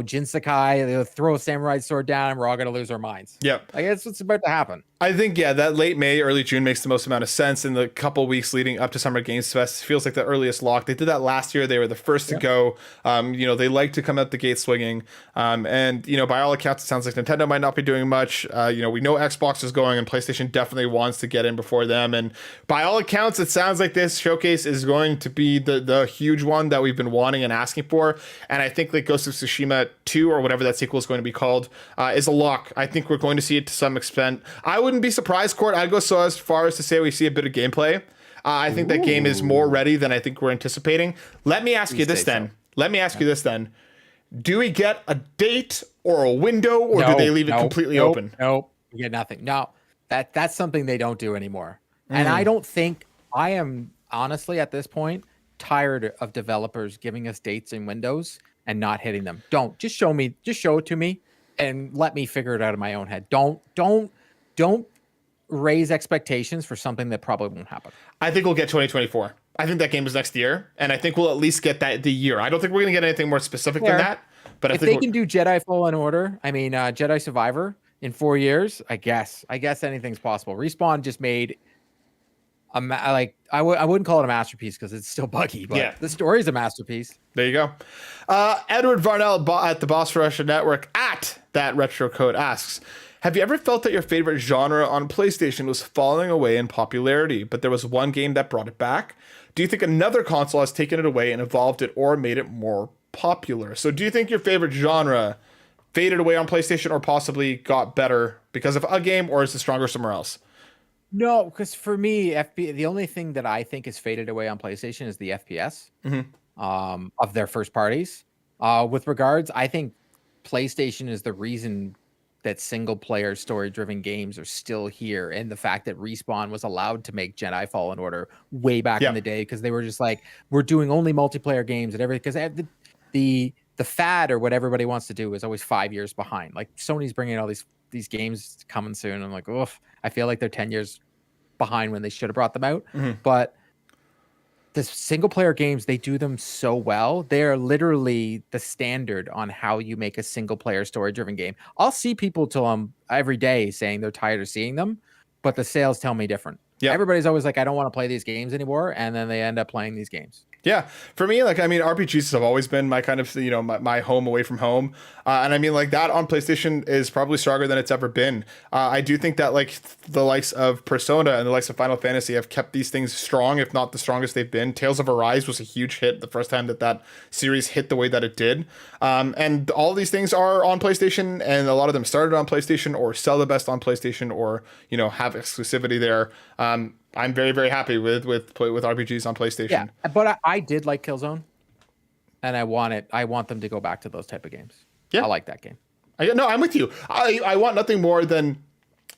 Jin Sakai, they'll throw a samurai sword down and we're all going to lose our minds. Yep. I guess what's about to happen. I think, that late May, early June makes the most amount of sense. In the couple weeks leading up to Summer Games Fest, feels like the earliest lock. They did that last year. They were the first to go. They like to come out the gate swinging. And by all accounts, it sounds like Nintendo might not be doing much. We know Xbox is going and PlayStation definitely wants to get in before them. And by all accounts, it sounds like this showcase is going to be the huge one that we've been wanting and asking for. And I think like Ghost of Tsushima 2 or whatever that sequel is going to be called is a lock. I think we're going to see it to some extent. I wouldn't be surprised, Court. I'd go so as far as to say we see a bit of gameplay. I think that game is more ready than I think we're anticipating. Let me ask you this then. Do we get a date or a window, or do they leave it completely open? Nope. We get nothing. No, that's something they don't do anymore. And I don't think I am honestly at this point tired of developers giving us dates and windows and not hitting them. Just show it to me and let me figure it out in my own head. Don't raise expectations for something that probably won't happen. I think we'll get 2024. I think that game is next year, and I think we'll at least get the year. I don't think we're going to get anything more specific than that. But if they can do Jedi Fallen Order, Jedi Survivor in 4 years, I guess anything's possible. Respawn just made I wouldn't call it a masterpiece because it's still buggy, but the story's a masterpiece. There you go. Edward Varnell at the Boss Russia Network at that retro code asks, have you ever felt that your favorite genre on PlayStation was falling away in popularity, but there was one game that brought it back? Do you think another console has taken it away and evolved it or made it more popular? So do you think your favorite genre faded away on PlayStation or possibly got better because of a game, or is it stronger somewhere else? No, because for me, the only thing that I think is faded away on PlayStation is the FPS of their first parties. With regards, I think PlayStation is the reason that single player story driven games are still here, and the fact that Respawn was allowed to make Jedi Fallen Order way back in the day because they were just like, we're doing only multiplayer games and everything, because the fad or what everybody wants to do is always 5 years behind. Like Sony's bringing all these games coming soon. I'm like, oof, I feel like they're 10 years behind when they should have brought them out. But the single player games, they do them so well. They're literally the standard on how you make a single player story driven game. I'll see people every day saying they're tired of seeing them, but the sales tell me different. Everybody's always like, I don't want to play these games anymore. And then they end up playing these games. Yeah, for me, like, I mean, RPGs have always been my kind of, my home away from home. And I mean, like, that on PlayStation is probably stronger than it's ever been. I do think that, like, the likes of Persona and the likes of Final Fantasy have kept these things strong, if not the strongest they've been. Tales of Arise was a huge hit the first time that series hit the way that it did. And all these things are on PlayStation, and a lot of them started on PlayStation or sell the best on PlayStation or, have exclusivity there. I'm very, very happy with RPGs on PlayStation. Yeah, but I did like Killzone, and I want them to go back to those type of games. Yeah, I like that game. No, I'm with you. I want nothing more than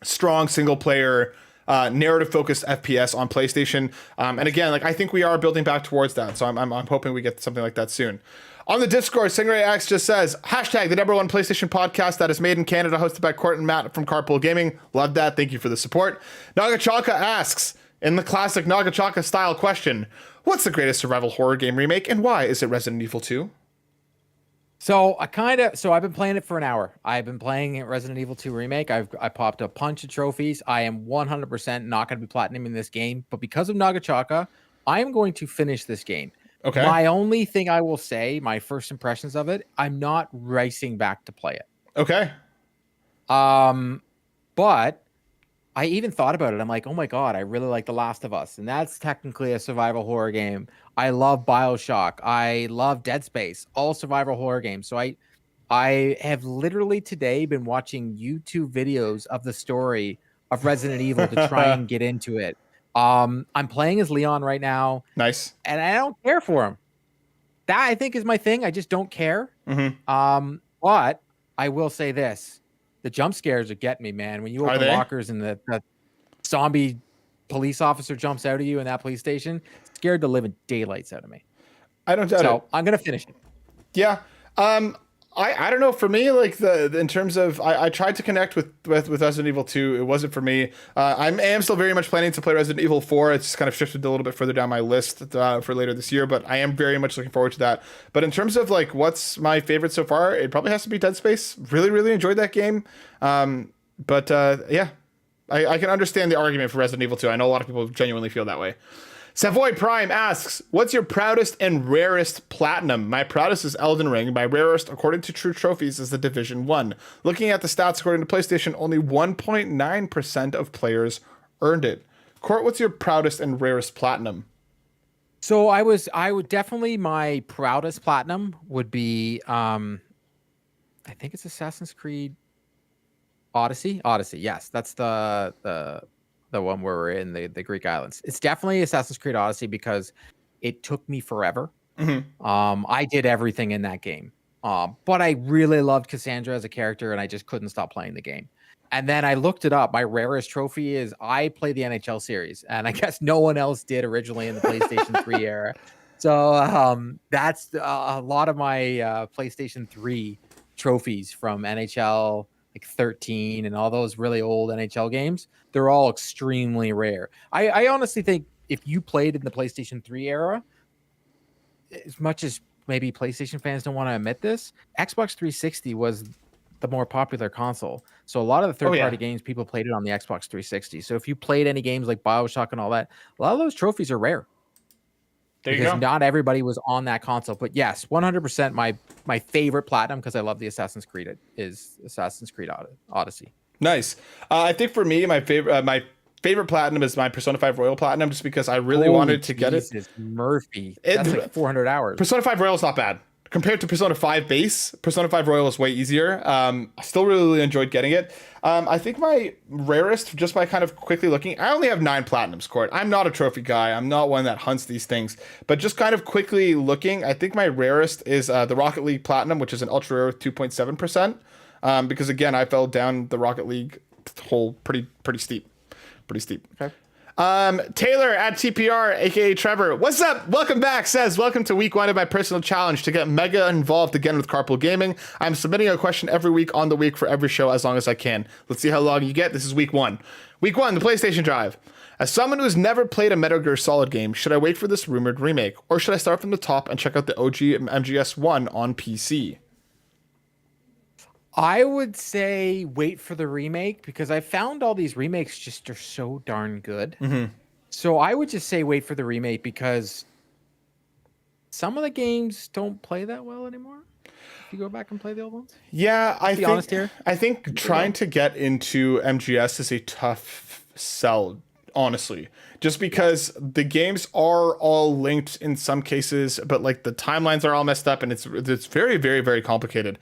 strong single player narrative focused FPS on PlayStation. And again, like, I think we are building back towards that. So I'm hoping we get something like that soon. On the Discord, Stingray X just says, hashtag the #1 PlayStation podcast that is made in Canada, hosted by Court and Matt from Carpool Gaming. Love that. Thank you for the support. Nagachaka asks, in the classic Nagachaka style question, what's the greatest survival horror game remake and why? Is it Resident Evil 2? So I've been playing it for an hour. I've been playing Resident Evil 2 Remake. I popped a bunch of trophies. I am 100% not going to be platinuming this game, but because of Nagachaka, I am going to finish this game. Okay. My only thing I will say, my first impressions of it, I'm not racing back to play it. Okay. But I even thought about it. I'm like, oh my God, I really like The Last of Us. And that's technically a survival horror game. I love BioShock. I love Dead Space, all survival horror games. So I have literally today been watching YouTube videos of the story of Resident Evil to try and get into it. I'm playing as Leon right now. Nice. And I don't care for him. That, I think, is my thing. I just don't care. Mm-hmm. But I will say this. The jump scares are getting me, man. When you open lockers and the zombie police officer jumps out at you in that police station, scared the living daylights out of me. I don't doubt it. So I'm going to finish it. Yeah. I don't know. For me, like in terms of, I tried to connect with Resident Evil 2. It wasn't for me. I am still very much planning to play Resident Evil 4. It's just kind of shifted a little bit further down my list for later this year, but I am very much looking forward to that. But in terms of like what's my favorite so far, it probably has to be Dead Space. Really, really enjoyed that game. But yeah, I can understand the argument for Resident Evil 2. I know a lot of people genuinely feel that way. Savoy Prime asks, what's your proudest and rarest platinum? My proudest is Elden Ring. My rarest, according to True Trophies, is the Division 1. Looking at the stats, according to PlayStation, only 1.9% of players earned it. Court, what's your proudest and rarest platinum? So I would definitely, my proudest platinum would be, I think it's Assassin's Creed Odyssey. Yes, that's the one where we're in the Greek islands. It's definitely Assassin's Creed Odyssey because it took me forever. Mm-hmm. I did everything in that game. But I really loved Cassandra as a character and I just couldn't stop playing the game. And then I looked it up. My rarest trophy is I play the NHL series, and I guess no one else did originally in the PlayStation 3 era. So that's a lot of my PlayStation 3 trophies from NHL like 13 and all those really old NHL games. They're all extremely rare. I honestly think if you played in the PlayStation 3 era, as much as maybe PlayStation fans don't want to admit this, Xbox 360 was the more popular console. So a lot of the third-party games, people played it on the Xbox 360. So if you played any games like BioShock and all that, a lot of those trophies are rare. There you go. Not everybody was on that console. But yes, 100% my favorite platinum, because I love the Assassin's Creed, is Assassin's Creed Odyssey. Nice. I think for me, my favorite platinum is my Persona 5 Royal Platinum, just because I really wanted to get it. Murphy. That's like 400 hours. Persona 5 Royal is not bad. Compared to Persona 5 base, Persona 5 Royal is way easier. I still really enjoyed getting it. I think my rarest, just by kind of quickly looking, I only have 9 platinums, Court. I'm not a trophy guy. I'm not one that hunts these things. But just kind of quickly looking, I think my rarest is the Rocket League Platinum, which is an ultra rare 2.7%. Because again, I fell down the Rocket League hole pretty steep. Okay. Taylor at TPR, aka Trevor, what's up? Welcome back. Says, welcome to week 1 of my personal challenge to get mega involved again with Carpool Gaming. I'm submitting a question every week on the week for every show as long as I can. Let's see how long you get. This is week 1. Week 1, the PlayStation Drive. As someone who's never played a Metal Gear Solid game, should I wait for this rumored remake, or should I start from the top and check out the OG MGS1 on PC? I would say wait for the remake, because I found all these remakes just are so darn good. Mm-hmm. So I would just say wait for the remake, because some of the games don't play that well anymore. If you go back and play the old ones. Yeah, I think trying to get into MGS is a tough sell, honestly. Just because the games are all linked in some cases, but like the timelines are all messed up and it's very, very, very complicated.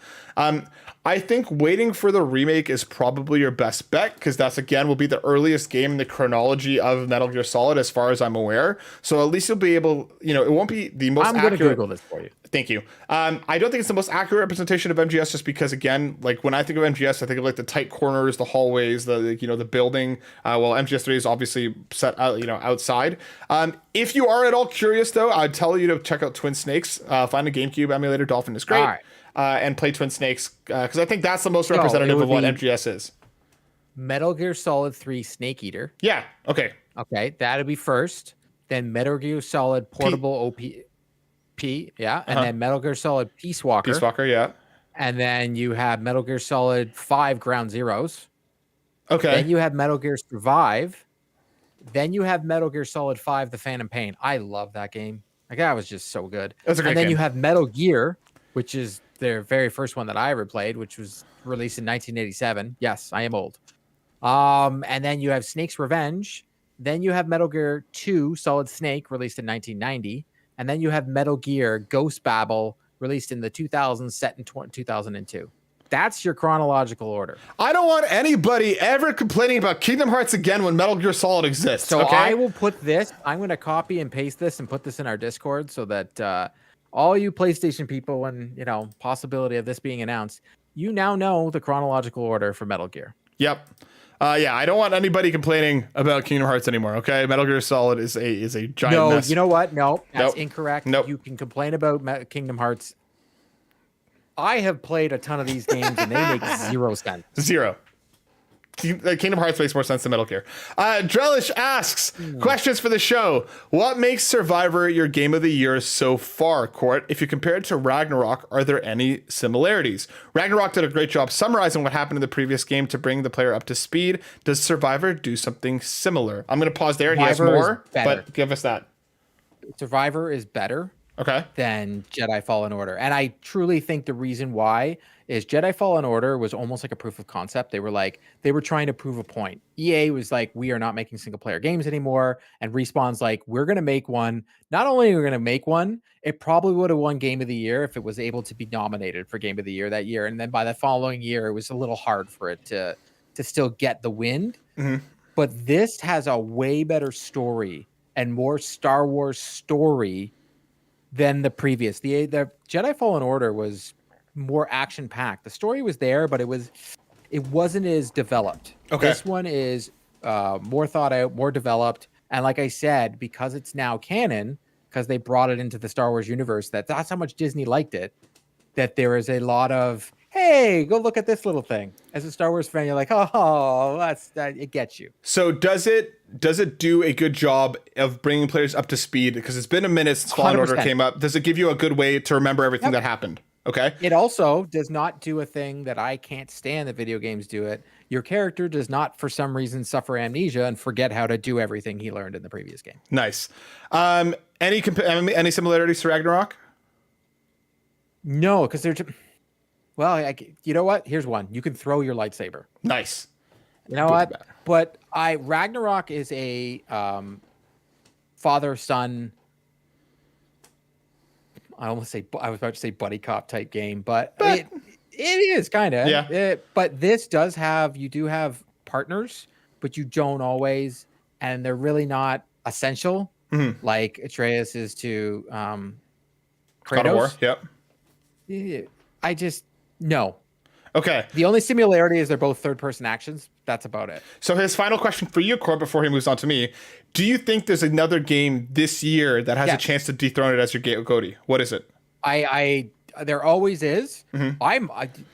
I think waiting for the remake is probably your best bet because that's, again, will be the earliest game in the chronology of Metal Gear Solid as far as I'm aware. So at least you'll be able, it won't be the most accurate. I'm going to Google this for you. Thank you. I don't think it's the most accurate representation of MGS just because, again, like when I think of MGS, I think of like the tight corners, the hallways, the building. Well, MGS3 is obviously set out, outside. If you are at all curious, though, I'd tell you to check out Twin Snakes. Find a GameCube emulator. Dolphin is great. All right. And play Twin Snakes because I think that's the most representative of what MGS is. Metal Gear Solid 3 Snake Eater. Yeah. Okay. Okay, that'll be first. Then Metal Gear Solid Portable OP. Yeah. And then Metal Gear Solid Peace Walker. Peace Walker, yeah. And then you have Metal Gear Solid 5 Ground Zeroes. Okay. Then you have Metal Gear Survive. Then you have Metal Gear Solid 5 The Phantom Pain. I love that game. Like, that was just so good. That's a great And then game. you have Metal Gear, which is their very first one that I ever played, which was released in 1987. Yes, I am old. And then you have Snake's Revenge. Then you have Metal Gear 2 Solid Snake, released in 1990. And then you have Metal Gear Ghost Babel, released in the 2000s, set in 2002. That's your chronological order. I don't want anybody ever complaining about Kingdom Hearts again when Metal Gear Solid exists. So okay? I will put this, I'm going to copy and paste this and put this in our Discord so that all you PlayStation people and, possibility of this being announced, you now know the chronological order for Metal Gear. Yep. Yeah, I don't want anybody complaining about Kingdom Hearts anymore, okay? Metal Gear Solid is a giant mess. You know what? No, that's incorrect. Nope. You can complain about Kingdom Hearts. I have played a ton of these games and they make zero sense. Zero. Kingdom Hearts makes more sense than Metal Gear. Drellesh asks, questions for the show. What makes Survivor your game of the year so far, Court? If you compare it to Ragnarok, are there any similarities? Ragnarok did a great job summarizing what happened in the previous game to bring the player up to speed. Does Survivor do something similar? I'm going to pause there. He has more, but give us that. Survivor is better than Jedi Fallen Order. And I truly think the reason why is Jedi Fallen Order was almost like a proof of concept. They were trying to prove a point. EA was like, we are not making single player games anymore. And Respawn's like, we're going to make one. Not only are we going to make one, it probably would have won Game of the Year if it was able to be nominated for Game of the Year that year. And then by the following year, it was a little hard for it to still get the win. Mm-hmm. But this has a way better story and more Star Wars story than the previous. The Jedi Fallen Order was more action packed. The story was there, but it wasn't as developed. Okay. This one is more thought out, more developed. And like I said, because it's now canon, because they brought it into the Star Wars universe, that's how much Disney liked it, that there is a lot of, hey, go look at this little thing. As a Star Wars fan, you're like, oh, that it gets you. So does it do a good job of bringing players up to speed? Because it's been a minute since Fallen Order came up. Does it give you a good way to remember everything that happened? Okay. It also does not do a thing that I can't stand that video games do it. Your character does not, for some reason, suffer amnesia and forget how to do everything he learned in the previous game. Nice. Any similarities to Ragnarok? No, because they're... Well, you know what? Here's one. You can throw your lightsaber. Nice. You know what? But Ragnarok is a father-son... I was about to say buddy cop type game, but it is kind of. Yeah. But this does you do have partners, but you don't always, and they're really not essential. Mm-hmm. Like Atreus is to Kratos. God of War. Yep. No. Okay. The only similarity is they're both third-person actions. That's about it. So his final question for you, Court, before he moves on to me. Do you think there's another game this year that has a chance to dethrone it as your GOTY? What is it? There always is. Mm-hmm.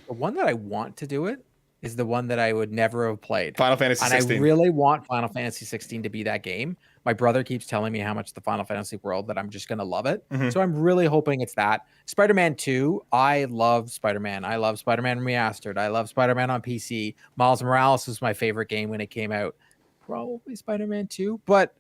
The one that I want to do it is the one that I would never have played. Final Fantasy 16. And I really want Final Fantasy 16 to be that game. My brother keeps telling me how much the Final Fantasy world that I'm just going to love it. Mm-hmm. So I'm really hoping it's that. Spider-Man 2, I love Spider-Man. I love Spider-Man Remastered. I love Spider-Man on PC. Miles Morales was my favorite game when it came out. Probably Spider-Man 2, but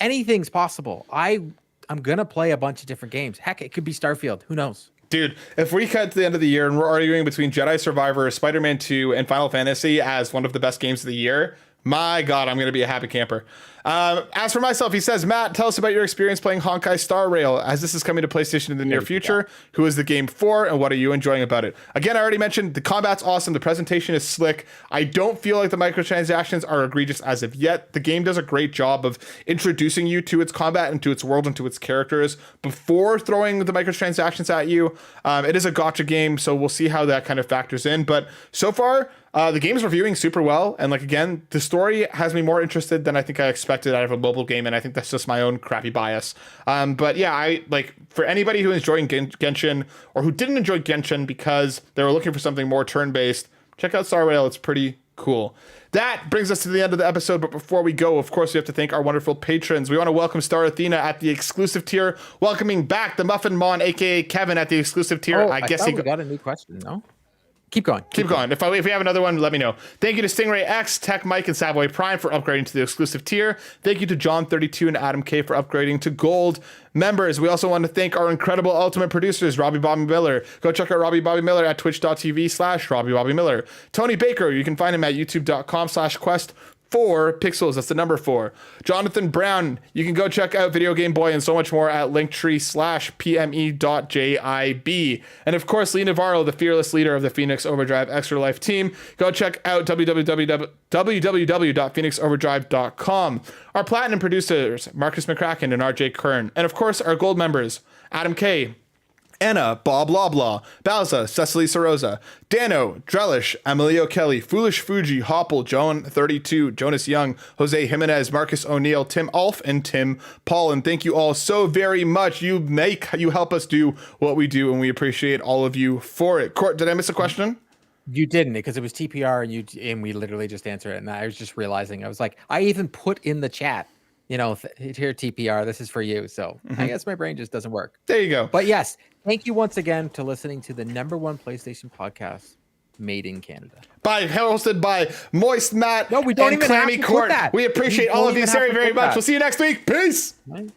anything's possible. I'm I'm gonna play a bunch of different games. Heck, it could be Starfield. Who knows? Dude, if we cut to the end of the year and we're arguing between Jedi Survivor, Spider-Man 2, and Final Fantasy as one of the best games of the year, my God, I'm going to be a happy camper. As for myself, he says, Matt, tell us about your experience playing Honkai Star Rail, as this is coming to PlayStation in the near future. Who is the game for, and what are you enjoying about it? Again, I already mentioned the combat's awesome. The presentation is slick. I don't feel like the microtransactions are egregious as of yet. The game does a great job of introducing you to its combat and to its world and to its characters before throwing the microtransactions at you. It is a gacha game, so we'll see how that kind of factors in. But so far, the game's reviewing super well, and like again, the story has me more interested than I think I expected out of a mobile game, and I think that's just my own crappy bias. But yeah, I like for anybody who is enjoying Genshin or who didn't enjoy Genshin because they were looking for something more turn-based, check out Star Rail. It's pretty cool. That brings us to the end of the episode, but before we go, of course, we have to thank our wonderful patrons. We want to welcome Star Athena at the exclusive tier, welcoming back the Muffin Mon, aka Kevin, at the exclusive tier. I guess he got a new question. No. Keep going. Keep going. If we have another one, let me know. Thank you to Stingray X, Tech Mike, and Savoy Prime for upgrading to the exclusive tier. Thank you to John32 and Adam K for upgrading to gold members. We also want to thank our incredible ultimate producers, Robbie Bobby Miller. Go check out Robbie Bobby Miller at twitch.tv/Robbie Bobby Miller. Tony Baker, you can find him at youtube.com/quest 4 pixels. That's the number 4. Jonathan Brown, you can go check out Video Game Boy and so much more at linktree/pme.jib. And of course, Lee Navarro, the fearless leader of the Phoenix Overdrive Extra Life team. Go check out www.phoenixoverdrive.com. Our platinum producers, Markus McCracken and RJ Kern. And of course, our gold members, Adam K., Anna, BobLoblaw, Bowsah, Cecily Carrozza, Dannohh, Drellesh, Emilio Kelly, Fulish Fuji, Hoppel, Joan32, Jonas Young, Jose Jimenez, Marcus O'Neill, Tim Aulph, and Tim Paullin. Thank you all so very much. You help us do what we do, and we appreciate all of you for it. Court, did I miss a question? You didn't, because it was TPR, and we literally just answered it. And I was just realizing, I was like, I even put in the chat, here TPR, this is for you. So I guess my brain just doesn't work. There you go. But yes, thank you once again to listening to the #1 PlayStation podcast made in Canada. Hosted by Moist Matt no, we don't and even Clammy have to Court. put that. We appreciate all of you very, very much. We'll see you next week. Peace. Right.